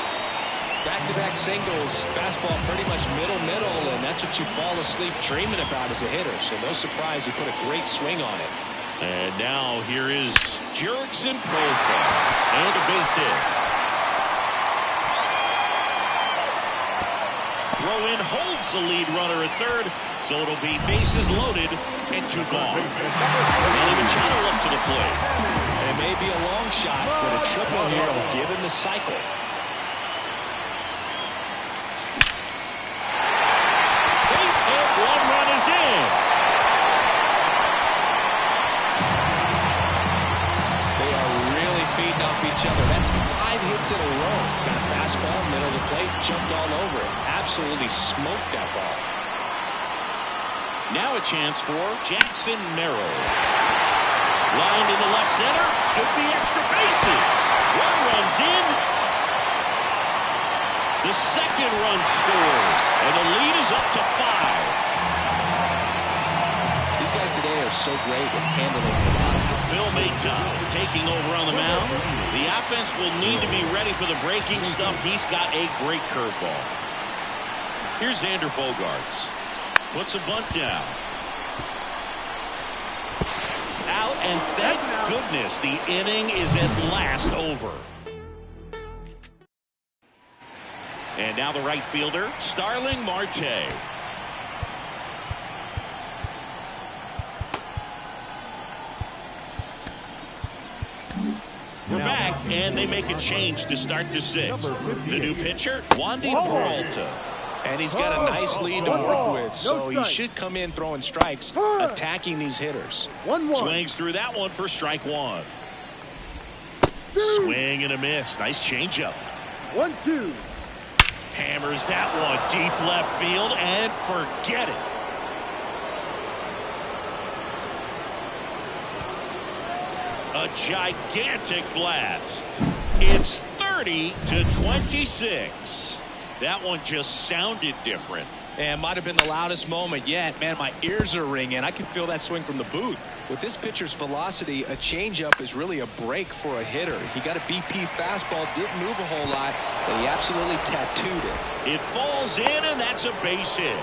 S2: Back-to-back singles, fastball pretty much middle, and that's what you fall asleep dreaming about as a hitter. So no surprise he put a great swing on it.
S1: And now here is Jurickson Profar. And a base hit. Throw in holds the lead runner at third. So it'll be bases loaded and 2 gone. Manny Machado up to the plate.
S2: It may be a long shot, but a triple here will give him the cycle.
S1: Base hit. 1 run is in.
S2: Feeding off each other. That's 5 hits in a row. Got a fastball, middle of the plate, jumped all over it. Absolutely smoked that ball.
S1: Now a chance for Jackson Merrill. Lined in the left center. Should be extra bases. One runs in. The second run scores, and the lead is up to 5.
S2: These guys today are so great at handling velocity.
S1: Phil Maton taking over on the mound. The offense will need to be ready for the breaking stuff. He's got a great curveball. Here's Xander Bogaerts. Puts a bunt down. Out, and thank goodness the inning is at last over. And now the right fielder, Starling Marte. We're back, and they make a change to start the 6th. The new pitcher, Wandy Peralta.
S2: And he's got a nice lead to work with, so he should come in throwing strikes, attacking these hitters.
S1: Swings through that one for strike 1. Swing and a miss. Nice changeup.
S4: 1-2.
S1: Hammers that one deep left field, and forget it. A gigantic blast. It's 30-26. That one just sounded different.
S2: And might have been the loudest moment yet. Man, my ears are ringing. I can feel that swing from the booth. With this pitcher's velocity, a changeup is really a break for a hitter. He got a BP fastball, didn't move a whole lot, but he absolutely tattooed it.
S1: It falls in, and that's a base hit.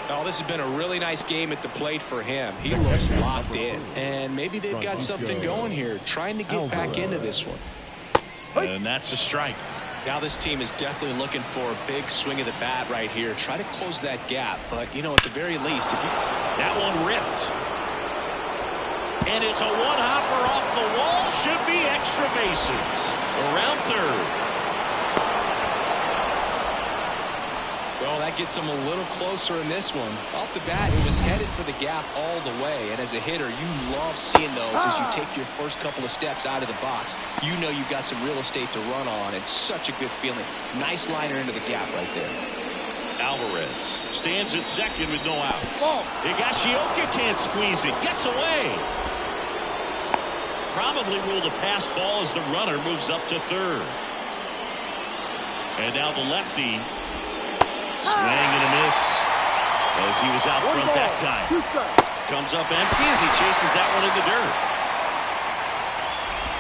S2: Oh, this has been a really nice game at the plate for him. He looks locked in. And maybe they've got something going here, trying to get back into this one.
S1: And that's a strike.
S2: Now this team is definitely looking for a big swing of the bat right here. Try to close that gap. But, you know, at the very least, if you...
S1: That one ripped. And it's a one-hopper off the wall. Should be extra bases. Around third.
S2: Well, that gets him a little closer in this one. Off the bat, it was headed for the gap all the way. And as a hitter, you love seeing those as you take your first couple of steps out of the box. You know you've got some real estate to run on. It's such a good feeling. Nice liner into the gap right there.
S1: Alvarez stands at second with no outs. Higashioka can't squeeze it. Gets away. Probably ruled a pass ball as the runner moves up to third. And now the lefty. Swing and a miss as he was out front that time. Comes up empty as he chases that one in the dirt.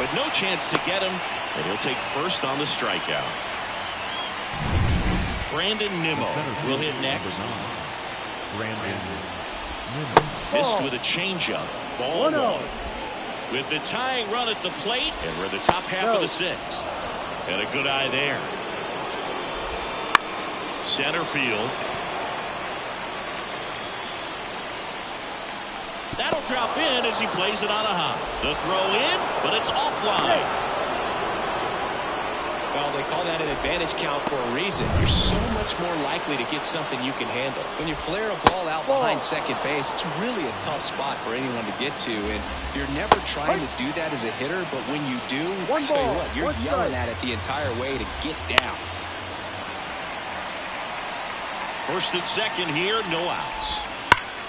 S1: But no chance to get him, and he'll take first on the strikeout. Brandon Nimmo will hit next. Missed with a changeup. Ball 1. With the tying run at the plate, and we're the top half of the 6th. And a good eye there. Center field. That'll drop in as he plays it on a hop. The throw in, but it's offline.
S2: Well, they call that an advantage count for a reason. You're so much more likely to get something you can handle. When you flare a ball out behind second base, it's really a tough spot for anyone to get to. And you're never trying to do that as a hitter, but when you do, I tell you what, you're yelling at it the entire way to get down.
S1: First and second here, no outs.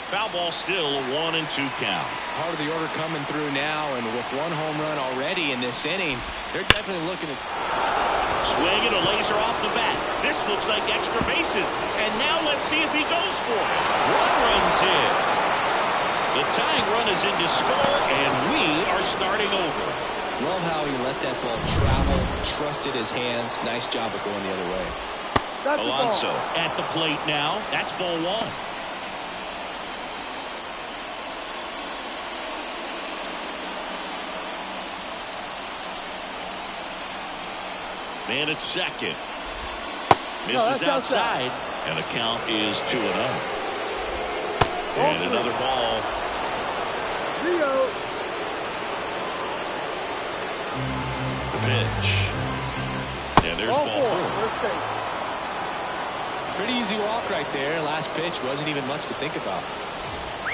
S1: Foul ball still a 1-2 count.
S2: Part of the order coming through now, and with one home run already in this inning, they're definitely looking at...
S1: Swing and a laser off the bat. This looks like extra bases. And now let's see if he goes for it. One runs in. The tying run is in to score, and we are starting over.
S2: Love how he let that ball travel, trusted his hands. Nice job of going the other way.
S1: Alonso at the plate now. That's ball 1. Man at second. Misses outside. And the count is 2-0. And another ball. The pitch. And there's ball 4.
S2: Pretty easy walk right there. Last pitch wasn't even much to think about.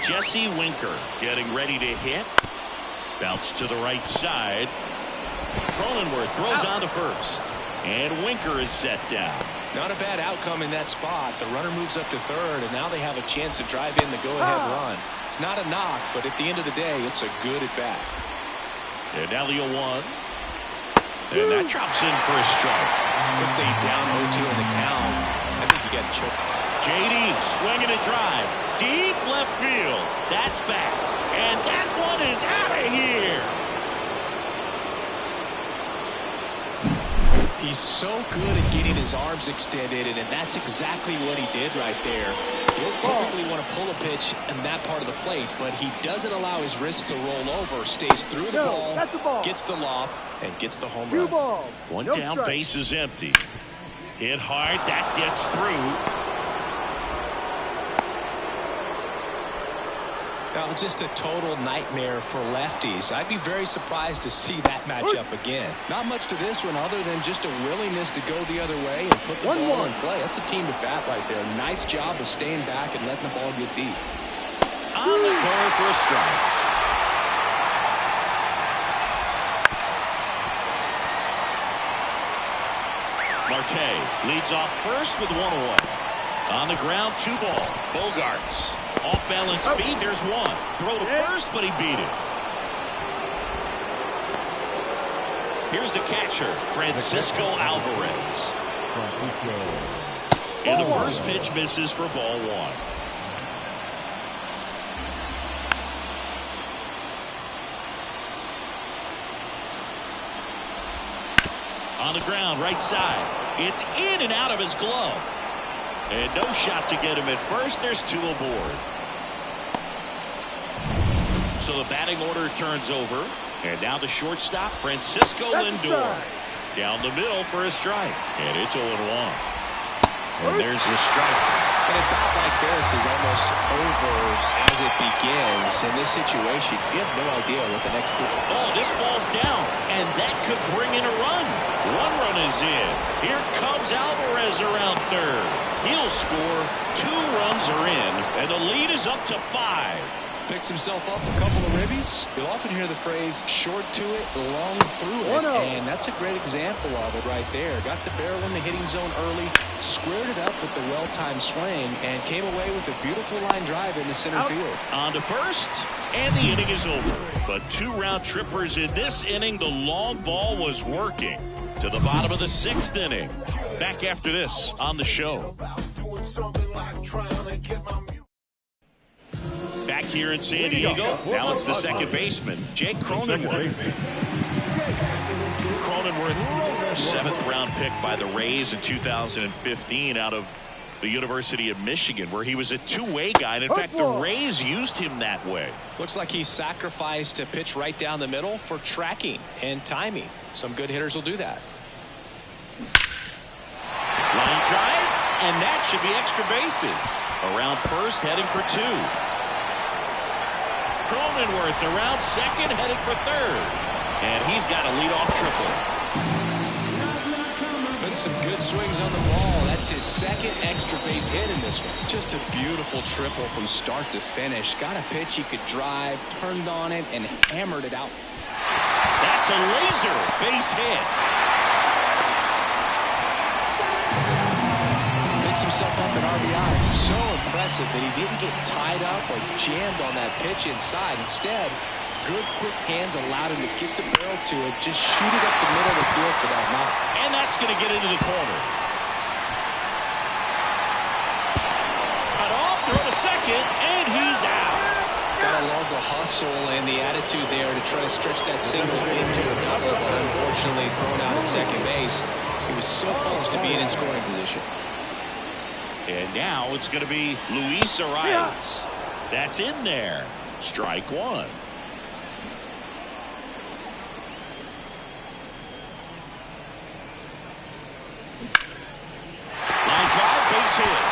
S1: Jesse Winker getting ready to hit. Bounce to the right side. Cronenworth throws on to first. And Winker is set down.
S2: Not a bad outcome in that spot. The runner moves up to third, and now they have a chance to drive in the go-ahead run. It's not a knock, but at the end of the day, it's a good at-bat.
S1: And now the 0-1. And that drops in for a strike.
S2: Quickly down 0-2 in the count. I think you got to choke.
S1: JD swinging a drive. Deep left field. That's back. And that one is out of here.
S2: He's so good at getting his arms extended, and that's exactly what he did right there. He'll typically want to pull a pitch in that part of the plate, but he doesn't allow his wrists to roll over, stays through the ball, gets the loft, and gets the home run.
S1: One down, base is empty. Hit hard, that gets through.
S2: Now, just a total nightmare for lefties. I'd be very surprised to see that matchup again. Not much to this one other than just a willingness to go the other way and put the ball in play. That's a team at bat right there. Nice job of staying back and letting the ball get deep.
S1: On the corner for a strike. Marte leads off first with 1-1. On the ground, 2 ball. Bogarts. Off balance feed, there's one. Throw to first, but he beat it. Here's the catcher, Francisco Alvarez. And the first pitch misses for ball 1. On the ground, right side. It's in and out of his glove. And no shot to get him at first. There's 2 aboard. So the batting order turns over. And now the shortstop, Francisco Lindor. Down the middle for a strike. And it's 0-1. And there's the strike.
S2: And a bat like this is almost over as it begins. In this situation, you have no idea what the next pitch is.
S1: Oh, this ball's down. And that could bring in a run. 1 run is in. Here comes Alvarez around third. He'll score. 2 runs are in. And the lead is up to 5.
S2: Picks himself up a couple of ribbies. You'll often hear the phrase, short to it, long through it. And that's a great example of it right there. Got the barrel in the hitting zone early, squared it up with the well-timed swing, and came away with a beautiful line drive into center field.
S1: On to first, and the inning is over. But 2 round trippers in this inning. The long ball was working to the bottom of the 6th inning. Back after this on the show. Back here in San Diego, now it's the second baseman, Jake Cronenworth. Cronenworth, 7th round pick by the Rays in 2015 out of the University of Michigan, where he was a two-way guy. And in fact, the Rays used him that way.
S2: Looks like he sacrificed a pitch right down the middle for tracking and timing. Some good hitters will do that.
S1: Line drive, and that should be extra bases. Around first, heading for 2. Cronenworth around second, headed for third. And he's got a leadoff triple.
S2: Putting some good swings on the ball. That's his 2nd extra base hit in this one. Just a beautiful triple from start to finish. Got a pitch he could drive, turned on it, and hammered it out.
S1: That's a laser base hit.
S2: Picks himself up an RBI. So impressive that he didn't get tied up or jammed on that pitch inside. Instead, good quick hands allowed him to get the barrel to it, just shoot it up the middle of the field for that knock.
S1: And that's going to get into the corner. Cut off, throw to second, and he's out.
S2: Gotta love the hustle and the attitude there to try to stretch that single into a double, but unfortunately thrown out at second base. He was so close to being in scoring position.
S1: And now it's going to be Luis Arias. That's in there. Strike 1. Line drive, base hit.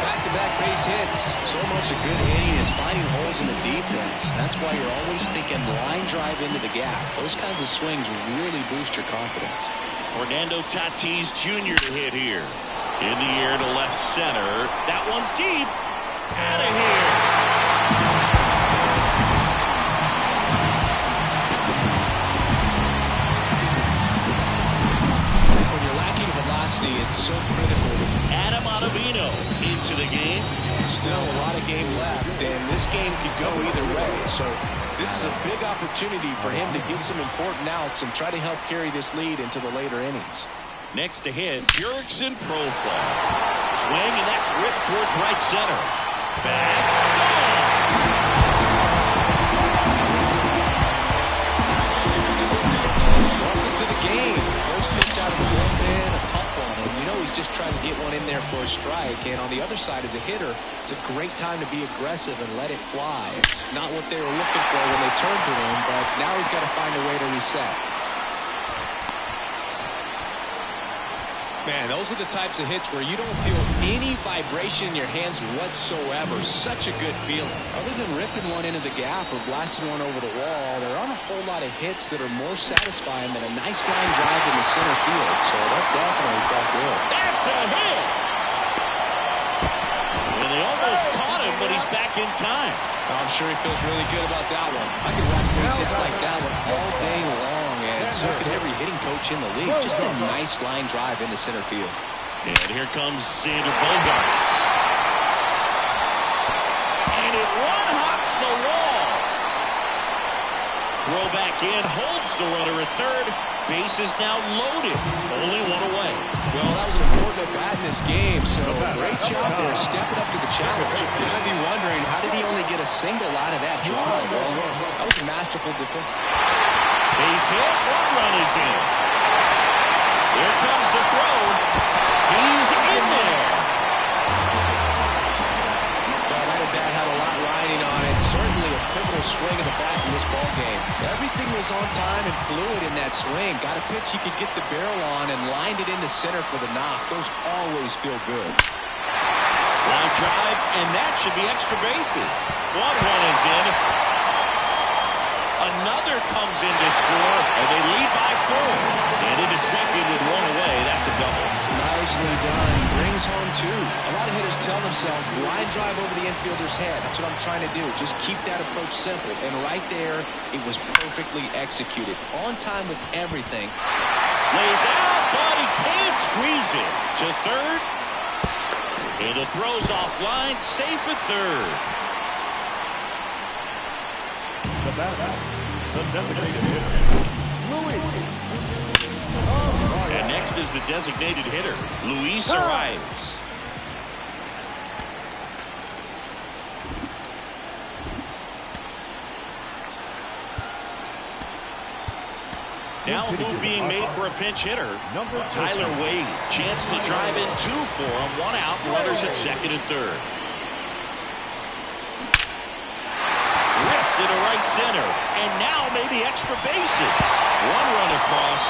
S2: Back-to-back base hits. So much of good hitting is finding holes in the defense. That's why you're always thinking line drive into the gap. Those kinds of swings really boost your confidence.
S1: Fernando Tatis Jr. to hit here. In the air to left center. That one's deep. Out of here.
S2: It's so critical.
S1: Adam Ottavino into the game.
S2: Still a lot of game left, and this game could go either way. So this is a big opportunity for him to get some important outs and try to help carry this lead into the later innings.
S1: Next to hit, Jurickson Profar. Swing, and that's ripped towards right center. Back.
S2: Welcome to the game. First pitch out of the bullpen, a tough one. And you know he's just trying to get one in there for a strike. And on the other side, as a hitter, it's a great time to be aggressive and let it fly. It's not what they were looking for when they turned to him, but now he's got to find a way to reset. Man, those are the types of hits where you don't feel any vibration in your hands whatsoever. Such a good feeling. Other than ripping one into the gap or blasting one over the wall, there aren't a whole lot of hits that are more satisfying than a nice line drive in the center field. So that definitely felt good.
S1: That's a hit. Well, they almost caught him, but he's back in time.
S2: I'm sure he feels really good about that one. I could watch base hits like that one all day long. And so could every hitting coach in the league. Just a nice line drive into center field.
S1: And here comes Xander Bogaerts. And it one-hops the wall. Throw back in, holds the runner at third. Base is now loaded. Only one away.
S2: Well, that was an important at-bat in this game, so great job there stepping up to the challenge. You might be wondering, how did he only get a single out of that drive? Well, that was a masterful defense.
S1: Base hit, one run is in. Here comes the throw. He's in there.
S2: Well, that at-bat had a lot riding on it. Certainly a pivotal swing of the bat in this ball game. Everything was on time and fluid in that swing. Got a pitch he could get the barrel on and lined it into center for the knock. Those always feel good.
S1: Line drive, and that should be extra bases. One run is in. Another comes in to score, and they lead by 4. And into second with one away. That's a double.
S2: Nicely done. Brings home 2. A lot of hitters tell themselves, line drive over the infielder's head. That's what I'm trying to do. Just keep that approach simple. And right there, it was perfectly executed. On time with everything.
S1: Lays out, but he can't squeeze it. To third. And the throw's offline. Safe at third.
S3: The batter, the designated hitter, Luis.
S1: And next is the designated hitter, Luis Arraez. Now a move being made for a pinch hitter. Tyler Wade. Chance to drive in 2 for him. 1 out. Runners at second and third. Ripped into right center. And now maybe extra bases. 1 run across.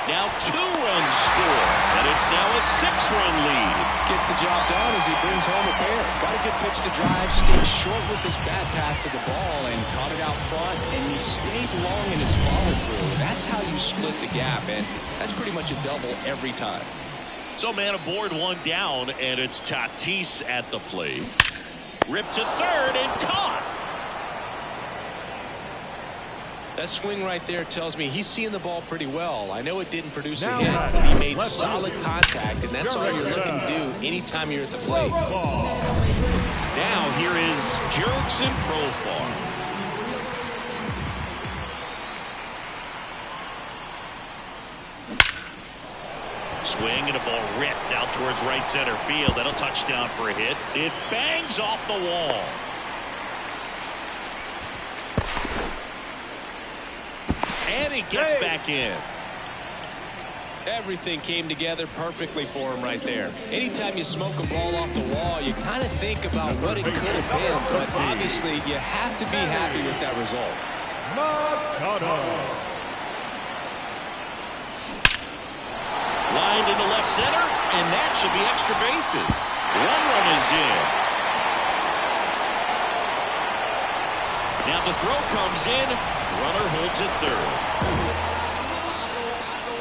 S1: Now 2 runs score. And it's now a 6-run lead.
S2: Gets the job done as he brings home a pair. Got a good pitch to drive. Stayed short with his bat path to the ball and caught it out front. And he stayed long in his follow-through. That's how you split the gap. And that's pretty much a double every time.
S1: So man aboard, 1 down. And it's Tatis at the plate. Ripped to third and caught.
S2: That swing right there tells me he's seeing the ball pretty well. I know it didn't produce a hit, but he made solid contact, and that's all you're looking to do anytime you're at the plate.
S1: Now here is Jurickson Profar. Swing and a ball ripped out towards right center field. That'll touchdown for a hit. It bangs off the wall. And he gets back in.
S2: Everything came together perfectly for him right there. Anytime you smoke a ball off the wall, you kind of think about what it could have been, but obviously you have to be happy with that result.
S3: Machado.
S1: Lined into left center, and that should be extra bases. 1 run is in. Now the throw comes in. Runner holds it third.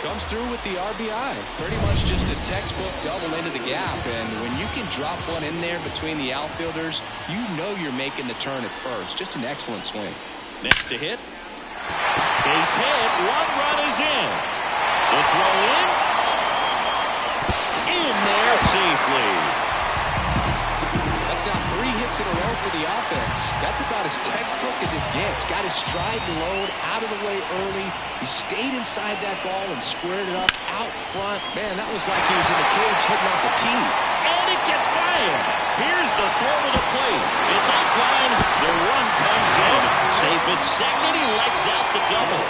S2: Comes through with the RBI. Pretty much just a textbook double into the gap. And when you can drop one in there between the outfielders, you know you're making the turn at first. Just an excellent swing.
S1: Next to hit. Base hit. 1 run is in. The throw in.
S2: start for the offense. That's about as textbook as it gets. Got his stride and load out of the way early. He stayed inside that ball and squared it up out front. Man, that was like he was in the cage hitting off a tee.
S1: And it gets by him. Here's the throw to the plate. It's offline. The run comes in. Safe at second. He legs out the double.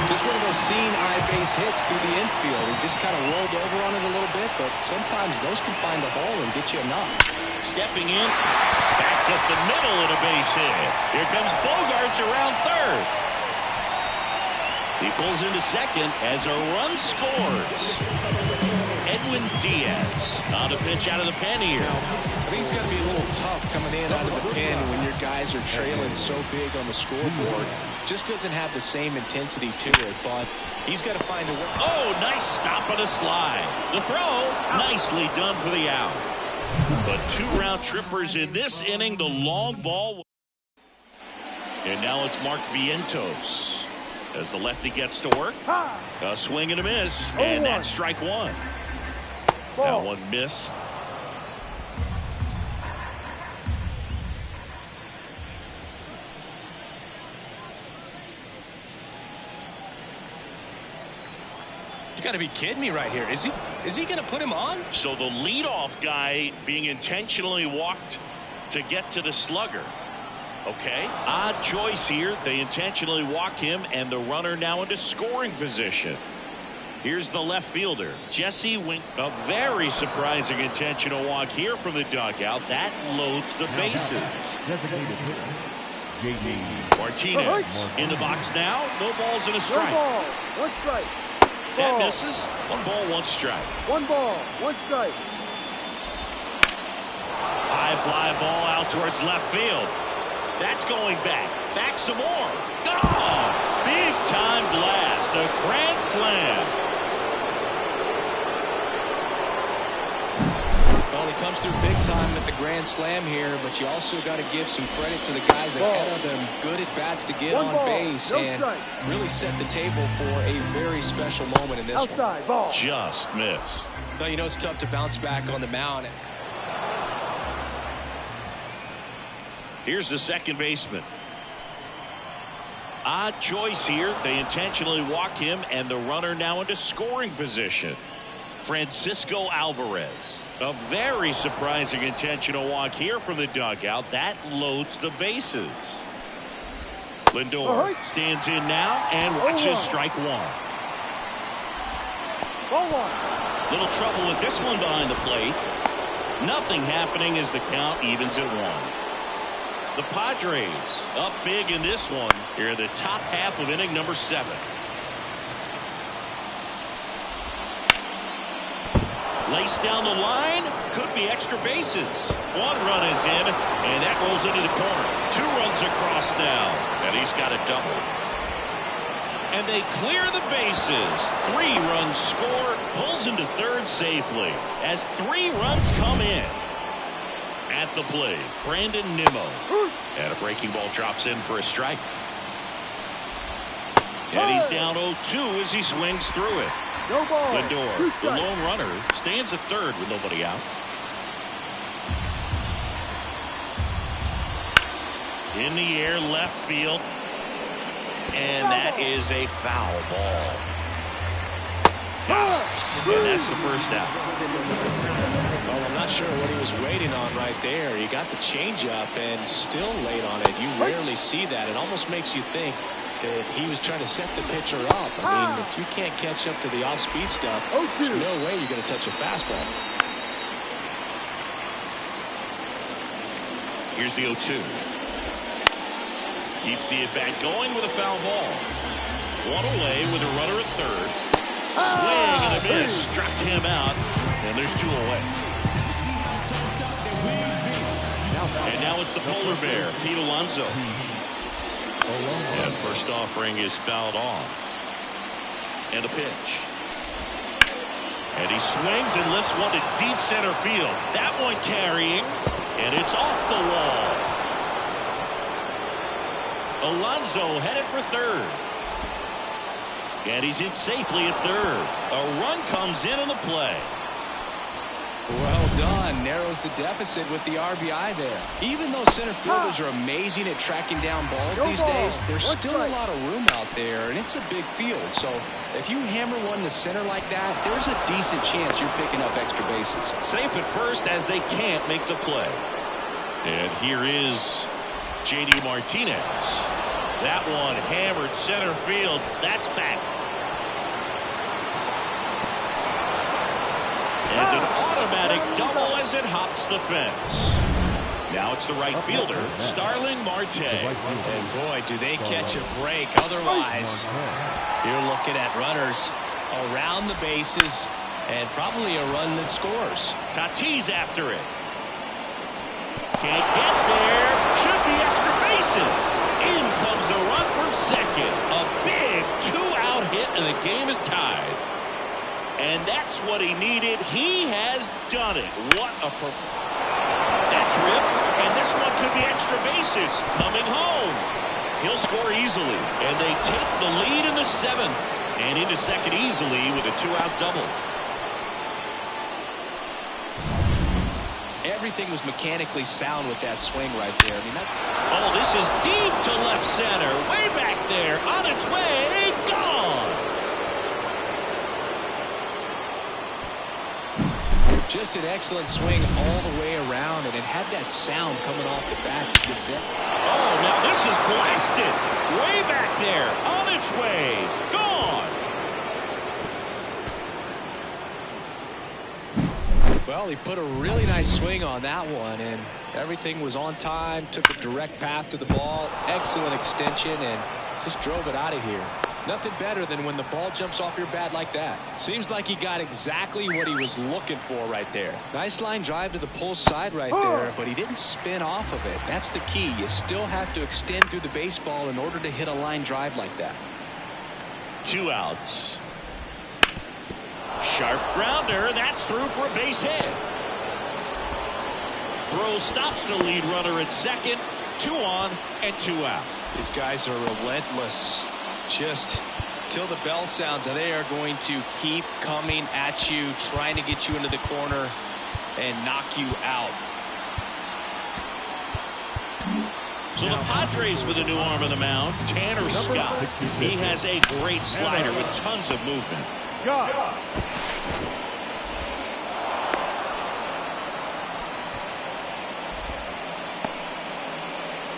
S2: Just one of those seeing eye base hits through the infield. He just kind of rolled over on it a little bit, but sometimes those can find the hole and get you a knock.
S1: Stepping in, back up the middle and a base hit. Here comes Bogaerts around third. He pulls into second as a run scores. Edwin Diaz on a pitch out of the pen here.
S2: I think it's got to be a little tough coming in out of the pen when your guys are trailing so big on the scoreboard. Just doesn't have the same intensity to it, but he's got to find a way.
S1: Oh, nice stop on a slide. The throw, nicely done for the out. But 2 round trippers in this inning. The long ball. And now it's Mark Vientos as the lefty gets to work. A swing and a miss, and that's strike one. That one missed.
S2: You got to be kidding me right here. Is he going to put him on?
S1: So the leadoff guy being intentionally walked to get to the slugger. Okay, odd choice here. They intentionally walk him, and the runner now into scoring position. Here's the left fielder, Jesse Wink. A very surprising intentional walk here from the dugout. That loads the bases. Martinez in the box now. No balls and a strike.
S4: 1 ball, 1 strike.
S1: That misses. 1 ball, 1 strike.
S4: 1 ball, 1 strike.
S1: High fly ball out towards left field. That's going back. Back some more. Gone. Big time blast. A grand slam.
S2: Well, he comes through big time at the grand slam here, but you also got to give some credit to the guys ahead of him. Good at bats to get on base and really set the table for a very special moment in this one.
S4: Ball.
S1: Just missed.
S2: Well, you know it's tough to bounce back on the mound.
S1: Here's the second baseman. Odd choice here. They intentionally walk him, and the runner now into scoring position. Francisco Alvarez. A very surprising intentional walk here from the dugout. That loads the bases. Lindor stands in now and watches strike one.
S4: Ball 1.
S1: Little trouble with this one behind the plate. Nothing happening as the count evens at 1. The Padres up big in this one here in the top half of inning number 7. Laced down the line, could be extra bases. 1 run is in, and that rolls into the corner. 2 runs across now, and he's got a double. And they clear the bases. 3 runs score, pulls into third safely as 3 runs come in. At the plate, Brandon Nimmo. And a breaking ball drops in for a strike. And he's down 0-2 as he swings through it.
S4: No ball.
S1: Lindor, the lone runner, stands at third with nobody out. In the air, left field. And that is a foul ball. And that's the first out.
S2: Well, I'm not sure what he was waiting on right there. He got the changeup and still late on it. You rarely see that. It almost makes you think that he was trying to set the pitcher up. I mean, if you can't catch up to the off-speed stuff, there's no way you're going to touch a fastball.
S1: Here's the 0-2. Keeps the at-bat going with a foul ball. 1 away with a runner at third. Swing and a miss. Struck him out. And there's 2 away. And now it's the polar bear, Pete Alonso. And first offering is fouled off. And a pitch. And he swings and lifts one to deep center field. That one carrying. And it's off the wall. Alonso headed for third. And he's in safely at third. A run comes in on the play.
S2: Well done. Narrows the deficit with the RBI there. Even though center fielders are amazing at tracking down balls these days, there's still a lot of room out there, and it's a big field. So if you hammer one to center like that, there's a decent chance you're picking up extra bases.
S1: Safe at first as they can't make the play. And here is J.D. Martinez. That one hammered center field. That's back. And an automatic double as it hops the fence. Now it's the right fielder, Starling Marte.
S2: And boy, do they catch a break. Otherwise, you're looking at runners around the bases and probably a run that scores.
S1: Tatis after it. Can't get there. Should be extra bases. In comes the run from second. A big two-out hit, and the game is tied. And that's what he needed. He has done it. What a that's ripped, and this one could be extra bases. Coming home. He'll score easily, and they take the lead in the seventh. And into second easily with a two-out double.
S2: Everything was mechanically sound with that swing right there. I mean,
S1: oh, this is deep to left center. Way back there. On its way. Gone.
S2: Just an excellent swing all the way around, and it had that sound coming off the bat that gets it.
S1: Oh, now this is blasted. Way back there. On its way. Gone.
S2: Well, he put a really nice swing on that one, and everything was on time. Took a direct path to the ball. Excellent extension, and just drove it out of here. Nothing better than when the ball jumps off your bat like that. Seems like he got exactly what he was looking for right there. Nice line drive to the pull side right there, but he didn't spin off of it. That's the key. You still have to extend through the baseball in order to hit a line drive like that.
S1: 2 outs. Sharp grounder. That's through for a base hit. Throw stops the lead runner at second. 2 on and 2 out.
S2: These guys are relentless. Just till the bell sounds, and they are going to keep coming at you, trying to get you into the corner and knock you out.
S1: So the Padres with a new arm on the mound, Tanner Scott. He has a great slider with tons of movement.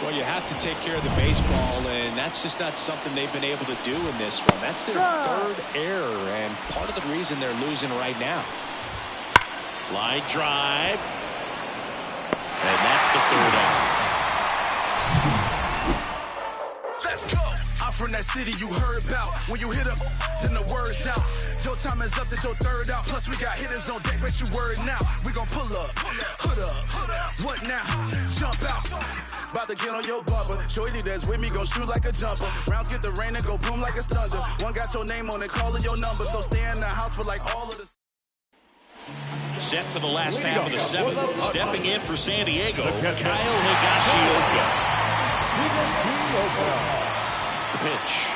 S2: Well, you have to take care of the baseball, and that's just not something they've been able to do in this run. That's their third error, and part of the reason they're losing right now.
S1: Line drive. And that's the 3rd out.
S5: Let's go. I'm from that city you heard about. When you hit up, then the word's out. Your time is up, this your 3rd out. Plus we got hitters on deck, bet you word now. We gon' pull up, hood up. What now? Jump out. About to get on your bumper. Shorty that's with me gon' shoot like a jumper. Rounds get the rain and go boom like a thunder. One got your name on it, calling your number. So stay in the house for like all of the...
S1: Set for the last half of the 7th. Stepping in for San Diego, Kyle Higashioka. The pitch.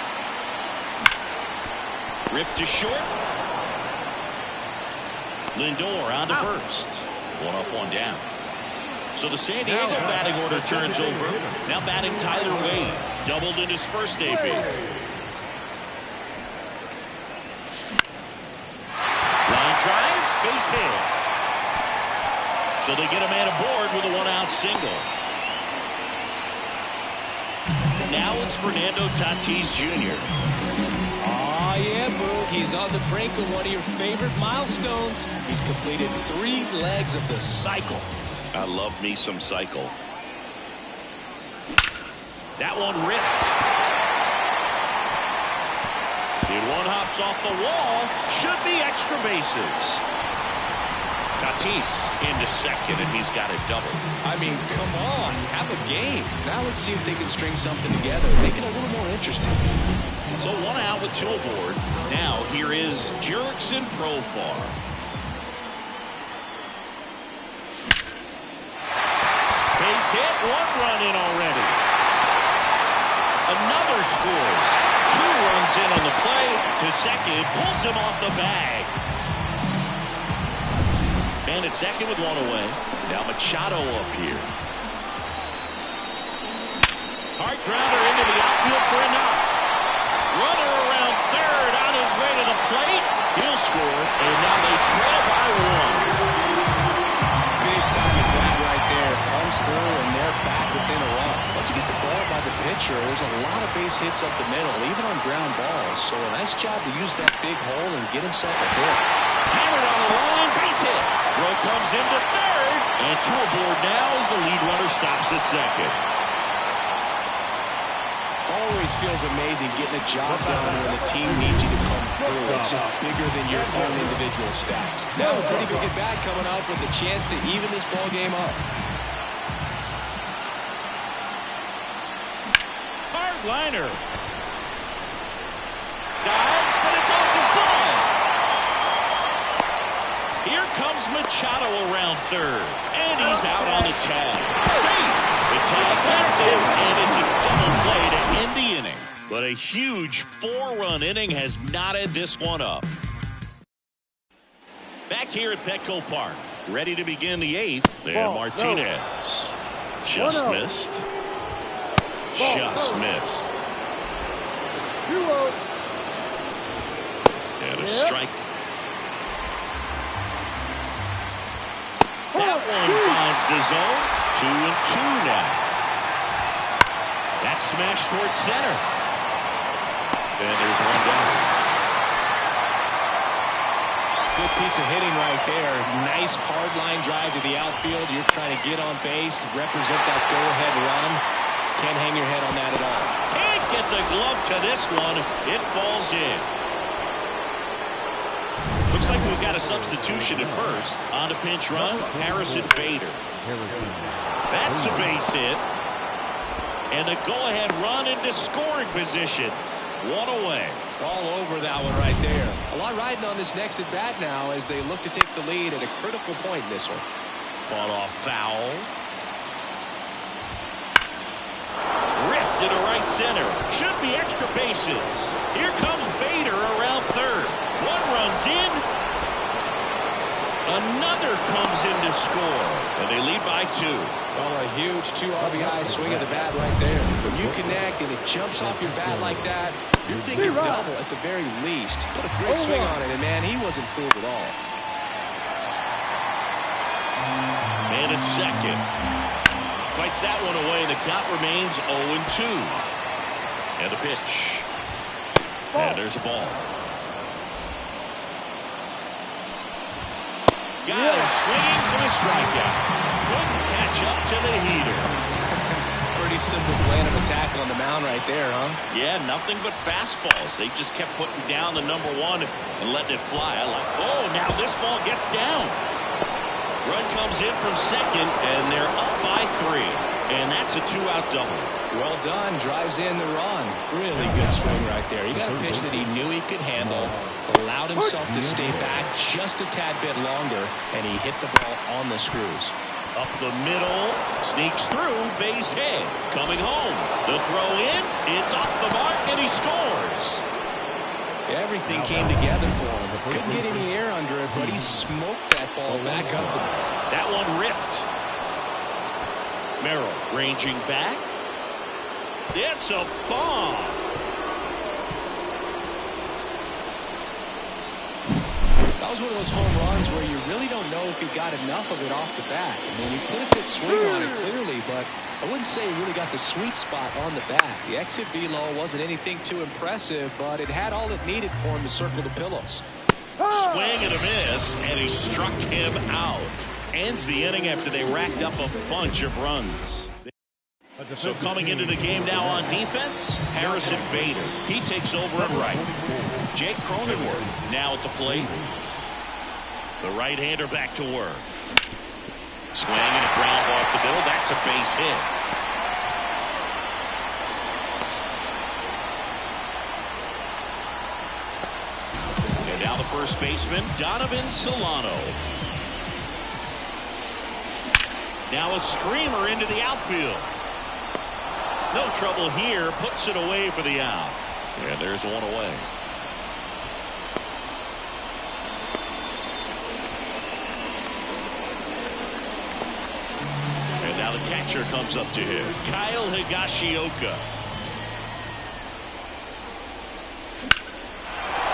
S1: Ripped to short. Lindor on to first. 1 up, 1 down. So the San Diego batting order turns over. Now batting Tyler Wade. Doubled in his first AB. Line drive, base hit. So they get a man aboard with a 1-out single. Now it's Fernando Tatis Jr.
S2: Oh, yeah, Boog. He's on the brink of one of your favorite milestones. He's completed 3 legs of the cycle.
S1: I love me some cycle. That one ripped. And one hops off the wall. Should be extra bases. Tatis into second, and he's got a double.
S2: I mean, come on. Have a game. Now let's see if they can string something together. Make it a little more interesting.
S1: So 1 out with 2 aboard. Now here is Jurickson Profar. Base hit, 1 run in already. Another scores. 2 runs in on the play to second, pulls him off the bag. And it's second with one away. Now Machado up here. Hard grounder into the outfield for a knock. Runner around third on his way to the plate. He'll score, and now they trail by one.
S2: Big time at bat right there. Comes through, and they're back within a run. Once you get the ball by the pitcher, there's a lot of base hits up the middle, even on ground balls. So a nice job to use that big hole and get himself a hit.
S1: Hammered on the line, base hit. Rowe comes into third, and to aboard now as the lead runner stops at second.
S2: Always feels amazing getting a job done when the team needs you to come through. It's just bigger than your own individual stats. Now a pretty good at bat coming up with a chance to even this ball game up.
S1: Hard liner. Dives, but it's off his glove. Here comes Machado around third, and he's out on the tag. Safe. The tag gets him, and it's a double play to end the inning. But a huge 4-run inning has knotted this one up. Back here at Petco Park, ready to begin the 8th. And Martinez just missed. Just missed. And a strike. That one finds the zone. 2-2 now. That smash towards center. And there's one down.
S2: Good piece of hitting right there. Nice hard line drive to the outfield. You're trying to get on base, represent that go-ahead run. Can't hang your head on that at all.
S1: Can't get the glove to this one. It falls in. Looks like we've got a substitution at first. On to pinch run, Harrison Bader. That's a base hit. And the go-ahead run into scoring position. One away.
S2: All over that one right there. A lot riding on this next at bat now as they look to take the lead at a critical point in this one.
S1: Fought off foul. Ripped into right center. Should be extra bases. Here comes Bader around third. One runs in. Another comes in to score. And they lead by 2.
S2: Well, a huge 2 RBI swing of the bat right there. When you connect and it jumps off your bat like that, you're thinking double at the very least. Put a great swing on it, and man, he wasn't fooled at all.
S1: And it's second. Fights that one away, and the count remains 0-2. And the pitch. And there's a ball. Got him swinging for the strikeout. Couldn't catch up to the heater.
S2: Pretty simple plan of attack on the mound right there, huh?
S1: Yeah, nothing but fastballs. They just kept putting down the number 1 and letting it fly. I like, oh, now this ball gets down. Run comes in from second, and they're up by 3. And that's a 2-out double.
S2: Well done. Drives in the run. Really good swing right there. He got a pitch that he knew he could handle, allowed himself to stay back just a tad bit longer, and he hit the ball on the screws.
S1: Up the middle, sneaks through, base hit. Coming home, the throw in, it's off the mark, and he scores.
S2: Everything came together for him. Couldn't get any air under it, but he smoked that ball back up.
S1: That one ripped. Merrill ranging back. It's a bomb.
S2: That was one of those home runs where you really don't know if he got enough of it off the bat. I mean, he put a good swing on it clearly, but I wouldn't say he really got the sweet spot on the bat. The exit velo wasn't anything too impressive, but it had all it needed for him to circle the pillows.
S1: Swing and a miss, and he struck him out. Ends the inning after they racked up a bunch of runs. So coming into the game now on defense, Harrison Bader. He takes over at right. Jake Cronenworth now at the plate. The right-hander back to work. Swing and a ground ball up the middle. That's a base hit. And now the first baseman, Donovan Solano. Now a screamer into the outfield. No trouble here. Puts it away for the out. And there's one away. catcher comes up to hit. Kyle Higashioka.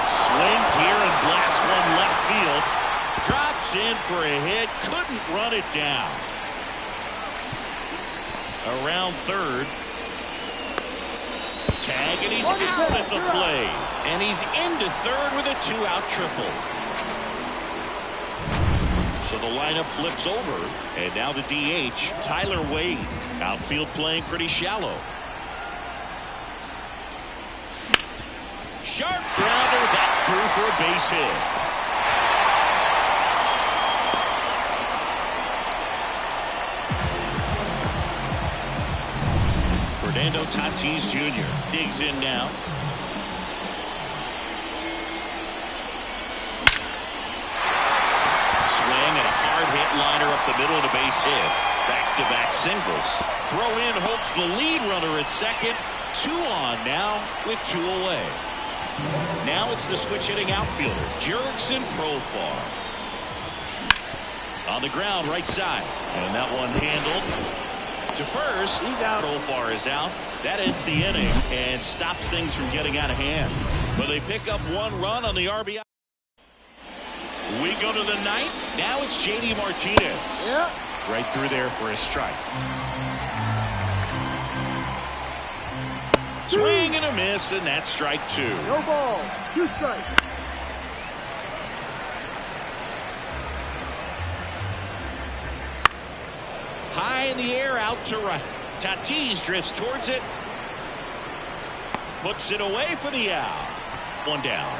S1: Swings here and blasts one left field. Drops in for a hit. Couldn't run it down. Around third. Tag, and he's out at the plate. And he's into third with a 2-out triple. So the lineup flips over. And now the DH, Tyler Wade. Outfield playing pretty shallow. Sharp grounder. That's through for a base hit. Fernando Tatis Jr. digs in now. Swing and a hard hit liner up the middle of the base hit. Back-to-back singles. Throw in holds the lead runner at second. 2 on now with 2 away. Now it's the switch hitting outfielder, Jurickson Profar. On the ground, right side. And that one handled to first. Profar is out. That ends the inning and stops things from getting out of hand. But they pick up 1 run on the RBI. We go to the 9th. Now it's JD Martinez.
S4: Yeah.
S1: Right through there for a strike. Swing and a miss, and that's strike 2.
S4: No ball. 2 strikes.
S1: High in the air, out to right. Tatis drifts towards it. Puts it away for the out. 1 down.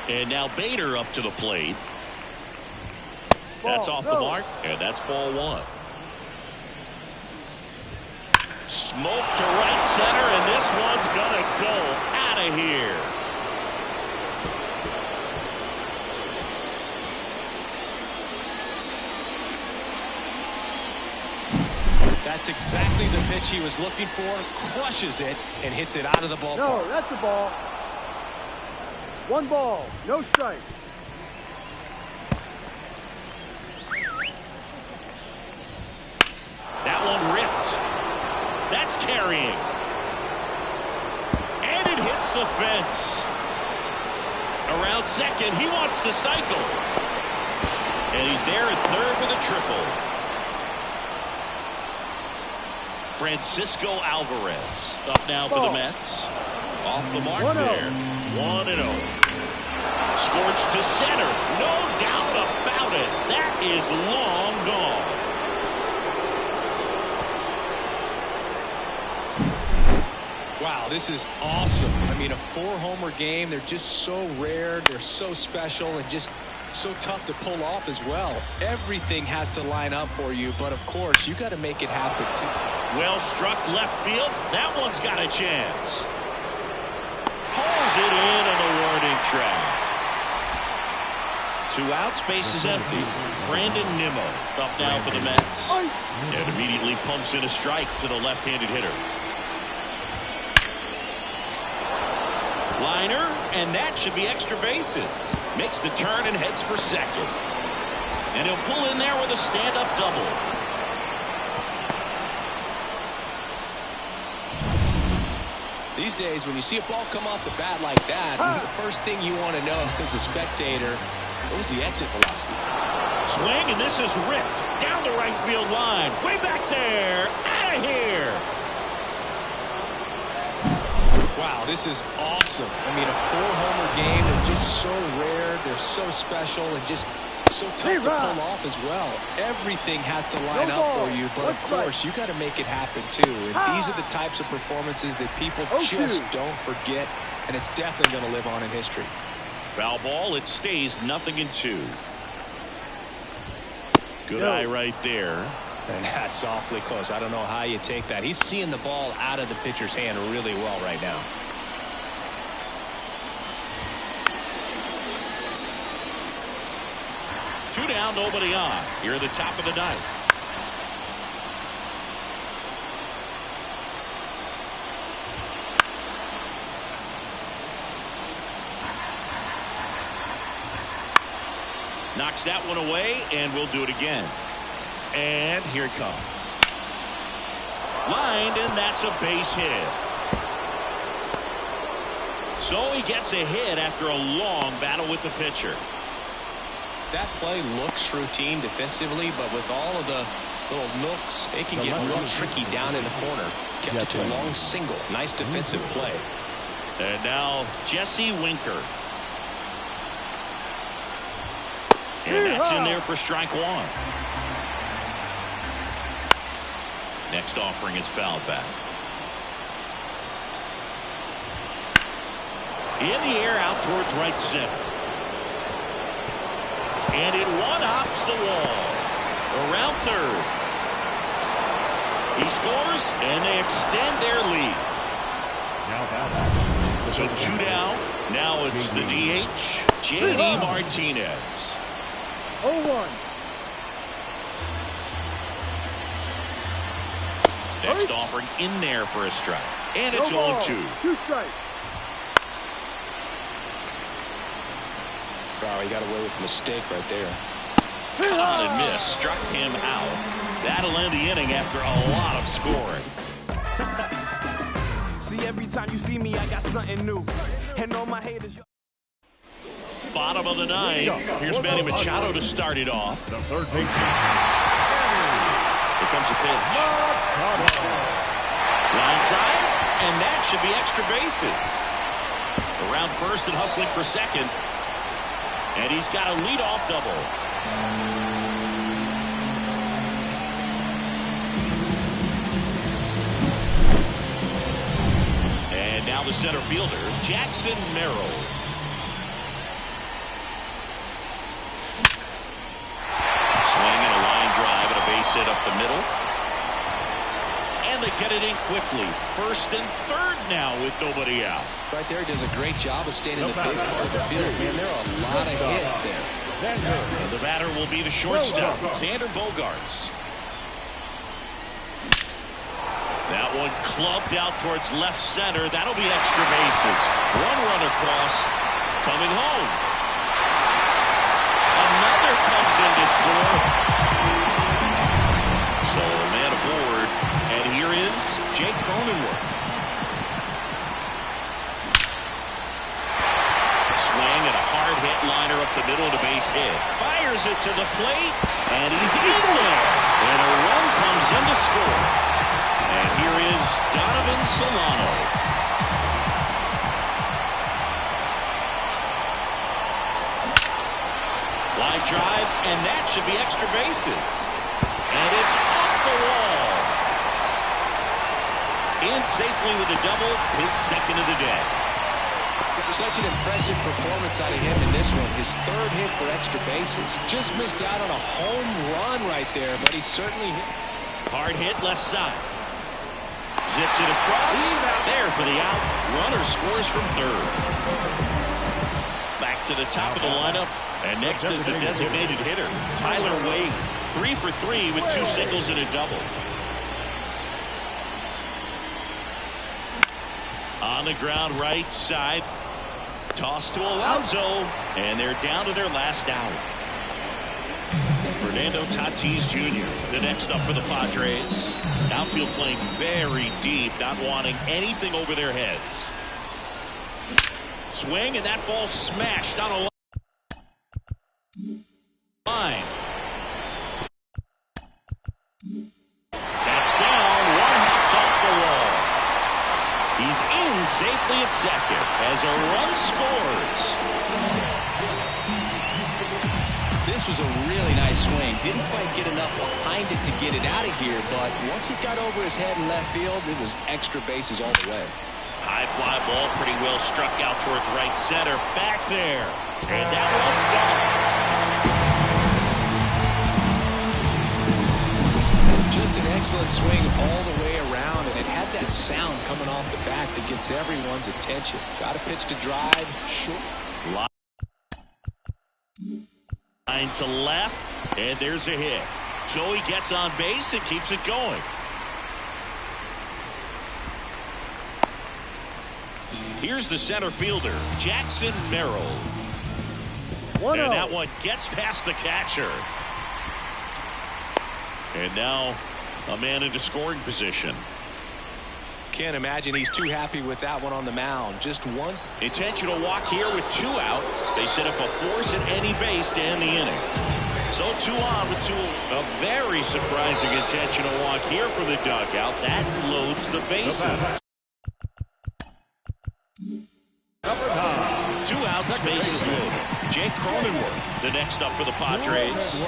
S1: And now Bader up to the plate. That's off the mark, and that's ball 1. Smoke to right center, and this one's gonna go out of here.
S2: That's exactly the pitch he was looking for. Crushes it and hits it out of the ballpark.
S4: No, that's a ball. 1 ball. No strike.
S1: That one ripped. That's carrying. And it hits the fence. Around second, he wants to cycle. And he's there at third with a triple. Francisco Alvarez up now for the Mets. Off the mark there. 1-0. Scorched to center. No doubt about it. That is long gone.
S2: Wow, this is awesome. I mean, a 4-homer game. They're just so rare. They're so special and just so tough to pull off as well. Everything has to line up for you, but of course, you got to make it happen too.
S1: Well struck left field. That one's got a chance. Pulls it in on the warning track. 2 outs, base is empty. Brandon Nimmo up now for the Mets. And immediately pumps in a strike to the left-handed hitter. Liner, and that should be extra bases. Makes the turn and heads for second. And he'll pull in there with a stand-up double.
S2: These days, when you see a ball come off the bat like that, the first thing you want to know as a spectator, what was the exit velocity?
S1: Swing, and this is ripped down the right field line. Way back there. Out of here.
S2: Wow, this is awesome. I mean, a 4-homer game. They're just so rare. They're so special and just so tough to pull off as well. Everything has to line up for you, but of course, you got to make it happen too. And these are the types of performances that people just don't forget, and it's definitely going to live on in history.
S1: Foul ball. It stays 0-2. Good eye right there.
S2: And that's awfully close. I don't know how you take that. He's seeing the ball out of the pitcher's hand really well right now.
S1: Two down, nobody on. Here at the top of the 9th. Knocks that one away, and we'll do it again. And here it comes. Lined, and that's a base hit. So he gets a hit after a long battle with the pitcher.
S2: That play looks routine defensively, but with all of the little nooks, it can get real tricky down in the corner. Kept it to a long single. Nice defensive play.
S1: And now Jesse Winker. And that's in there for strike one. Next offering is fouled back. In the air out towards right center. And it one-hops the wall. Around third. He scores, and they extend their lead. So 2 down. Now it's the DH, J.D. Martinez.
S4: 0-1.
S1: Next offering in there for a strike. And it's 0-2.
S4: 2 strikes.
S2: Wow, he got away with a mistake right there.
S1: Caught and missed. Struck him out. That'll end the inning after a lot of scoring.
S6: See, every time you see me, I got something new. And all my haters.
S1: Bottom of the 9th. Here's Manny Machado to start it off.
S3: The third baseman.
S1: Here comes a pitch. Line drive, and that should be extra bases. Around first and hustling for second. And he's got a leadoff double. And now the center fielder, Jackson Merrill. Swinging a line drive and a base hit up the middle. And they get it in quickly. First and third now with nobody out.
S2: Right there, he does a great job of staying in the big part of the field. Man, there are a lot of hits there.
S1: And the batter will be the shortstop, Xander Bogaerts. That one clubbed out towards left center. That'll be extra bases. One run across, coming home. Another comes in to score. So a man aboard, and here is Jake Cronenworth. Swing and a hard hit liner up the middle to base hit. Fires it to the plate, and he's in there. And a run comes in to score. And here is Donovan Solano. Line drive, and that should be extra bases. And it's off the wall. In safely with a double, his second of the day.
S2: Such an impressive performance out of him in this one. His third hit for extra bases. Just missed out on a home run right there, but he certainly hit.
S1: Hard hit left side. Zips it across. There for the out. Runner scores from third. Back to the top of the lineup. And next is the designated hitter, Tyler Wade. 3 for 3 with 2 singles and a double. On the ground right side. Toss to Alonso. And they're down to their last out. Fernando Tatis Jr. the next up for the Padres. Outfield playing very deep, not wanting anything over their heads. Swing, and that ball smashed on a line. That's down. One hops off the wall. He's in safely at second as a run scores.
S2: This was a really nice swing. Didn't quite get enough behind it to get it out of here, but once it got over his head in left field, it was extra bases all the way.
S1: High fly ball pretty well struck out towards right center. Back there. And that one's gone.
S2: Just an excellent swing all the way around, and it had that sound coming off the bat that gets everyone's attention. Got a pitch to drive. Short.
S1: Line to left, and there's a hit. So he gets on base and keeps it going. Here's the center fielder, Jackson Merrill. And that one gets past the catcher. And now a man into scoring position.
S2: Can't imagine he's too happy with that one on the mound. Just one.
S1: Intentional walk here with 2 out. They set up a force at any base to end the inning. So 2 on with 2. A very surprising intentional walk here for the dugout. That loads the bases. 2 outs, bases loaded. Jake Cronenworth, the next up for the Padres.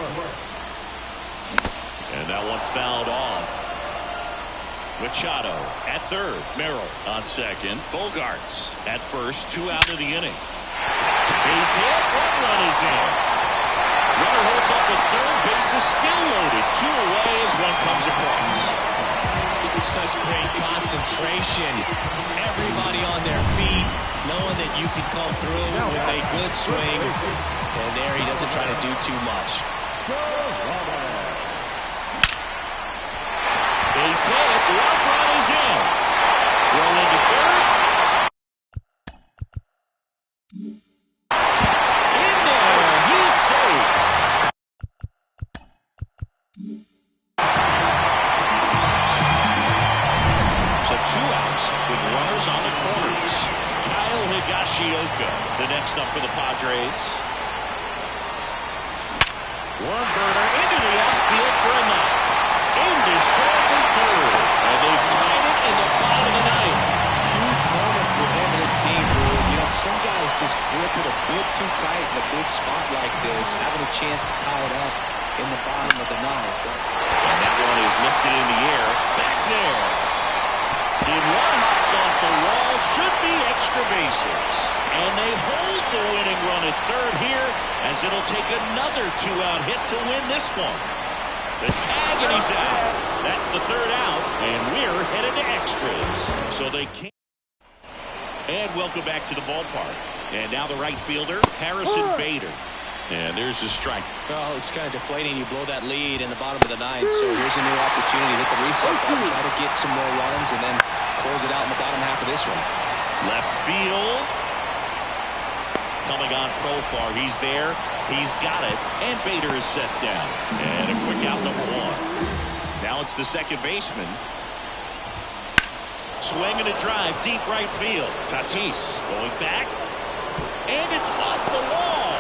S1: And that one fouled off. Machado at third. Merrill on second. Bogarts at first. 2 out of the inning. Base hit. 1 run is in. Runner holds up at third. Base is still loaded. 2 away as one comes across.
S2: Such great concentration. Everybody on their feet, knowing that you can come through with a good swing. And there he doesn't try to do too much.
S1: Base hit. 1 run is in. Rolling to third. In there. He's safe. So 2 outs with runners on the corners. Kyle Higashioka, the next up for the Padres. One burner into the outfield for a knock. In to score from third. And they tied it in the bottom of the ninth.
S2: Huge moment for him and his team, Drew. You know, some guys just grip it a bit too tight in a big spot like this, having a chance to tie it up in the bottom of the ninth.
S1: And that one is lifted in the air. Back there. In 1 hops off the wall, should be extra bases. And they hold the winning run at third here, as it'll take another 2-out hit to win this one. The tag, and he's out. That's the 3rd out, and we're headed to extras. So they can't. And welcome back to the ballpark. And now the right fielder, Harrison Bader. And there's the strike.
S2: Well, it's kind of deflating. You blow that lead in the bottom of the ninth, so here's a new opportunity to hit the reset button, try to get some more runs, and then close it out in the bottom half of this one.
S1: Left field. Coming on Profar. He's there. He's got it. And Bader is set down. And a quick out, number 1. Now it's the second baseman. Swing and a drive. Deep right field. Tatis going back. And it's off the wall.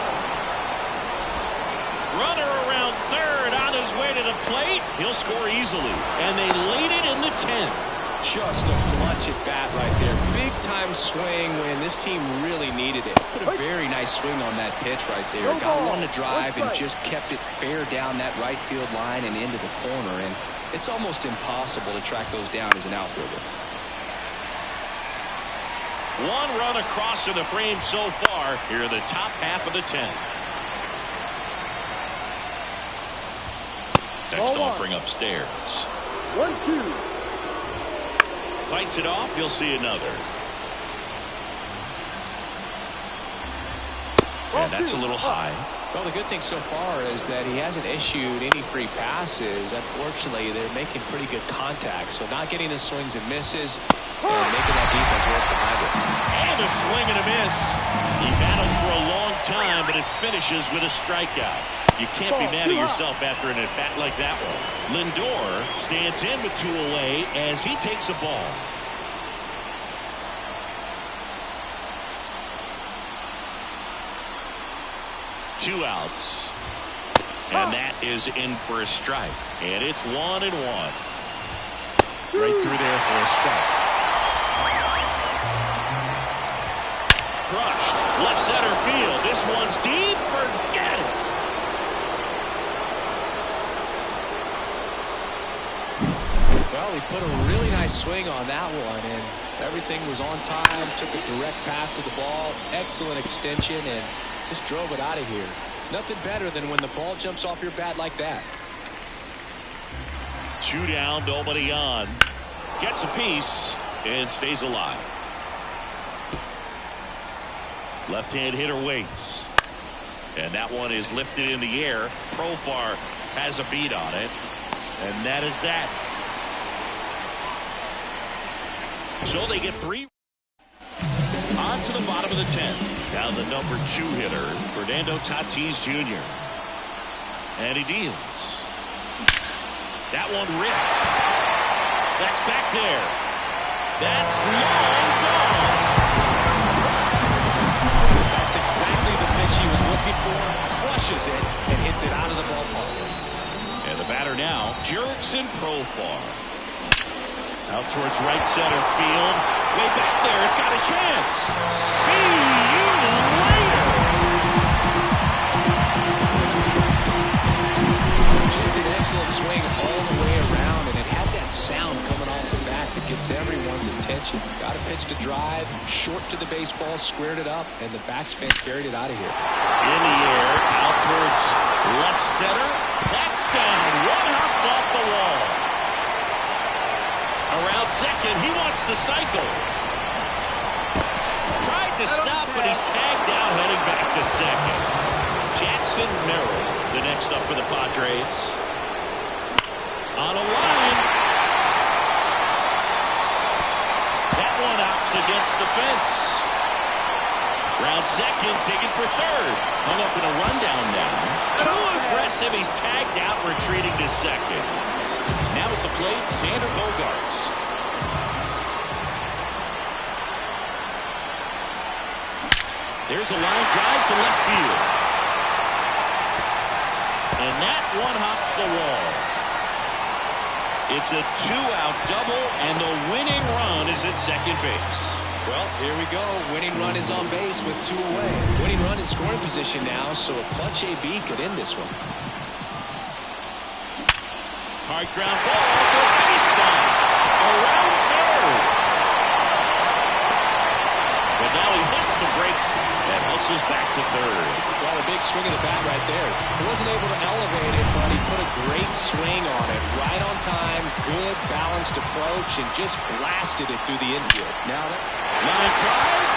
S1: Runner around third on his way to the plate. He'll score easily. And they lead it in the 10th.
S2: Just a clutch at bat right there. Big time swing when this team really needed it. Put a very nice swing on that pitch right there. Got one to drive and just kept it fair down that right field line and into the corner. And it's almost impossible to track those down as an outfielder.
S1: 1 run across in the frame so far here in the top half of the 10th. Next offering upstairs.
S4: 1-2.
S1: Fights it off. You'll see another. And that's a little high.
S2: Well, the good thing so far is that he hasn't issued any free passes. Unfortunately, they're making pretty good contact. So not getting the swings and misses and making that defense work behind it.
S1: And a swing and a miss. He battled for a long time, but it finishes with a strikeout. You can't be mad at yourself after an at-bat like that one. Lindor stands in with 2 away as he takes a ball. Two outs. And that is in for a strike. And it's 1-1.
S2: Right through there for a strike.
S1: Crushed. Left center field. This one's deep. Forget it.
S2: Well, he put a really nice swing on that one, and everything was on time. Took a direct path to the ball. Excellent extension, and just drove it out of here. Nothing better than when the ball jumps off your bat like that.
S1: 2 down, nobody on. Gets a piece and stays alive. Left-hand hitter waits. And that one is lifted in the air. Profar has a beat on it. And that is that. So they get 3. On to the bottom of the 10th. Down the number 2 hitter, Fernando Tatis Jr. And he deals. That one ripped. That's back there. That's long gone.
S2: That's exactly the pitch he was looking for. Crushes it and hits it out of the ballpark.
S1: And the batter now, Jurickson Profar. Out towards right center field. Way back there. It's got a chance. See you later.
S2: Just an excellent swing all the way around, and it had that sound coming off the bat that gets everyone's attention. Got a pitch to drive, short to the baseball, squared it up, and the batsman carried it out of here.
S1: In the air, out towards left center. That's down. One hops off the wall. Around second, he wants the cycle. Tried to stop, but he's tagged out heading back to second. Jackson Merrill, the next up for the Padres. On a line. That one outs against the fence. Round second, taken for third. Hung up in a rundown now. Too aggressive. He's tagged out, retreating to second. Now at the plate, Xander Bogaerts. There's a line drive to left field. And that one hops the wall. It's a two-out double, and the winning run is at second base.
S2: Well, here we go. Winning run is on base with 2 away. Winning run in scoring position now, so a clutch AB could end this one.
S1: Hard ground ball for a base down. Around third. But now he hits the brakes and hustles back to third.
S2: Well, a big swing of the bat right there. He wasn't able to elevate it, but he put a great swing on it. Right on time, good balanced approach, and just blasted it through the infield. Now that
S1: line drive.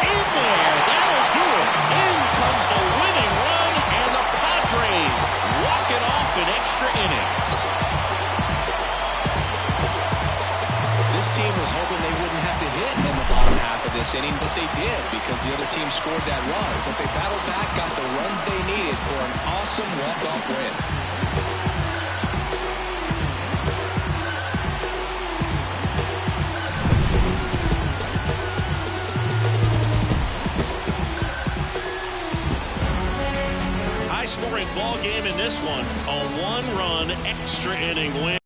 S1: In there. That'll do it. In comes the winning run, and the Padres walking off in extra innings.
S2: this team was hoping they wouldn't have to hit in the bottom half of this inning, but they did because the other team scored that run. But they battled back, got the runs they needed for an awesome walk-off win.
S1: High-scoring ball game in this one. A one-run extra inning win.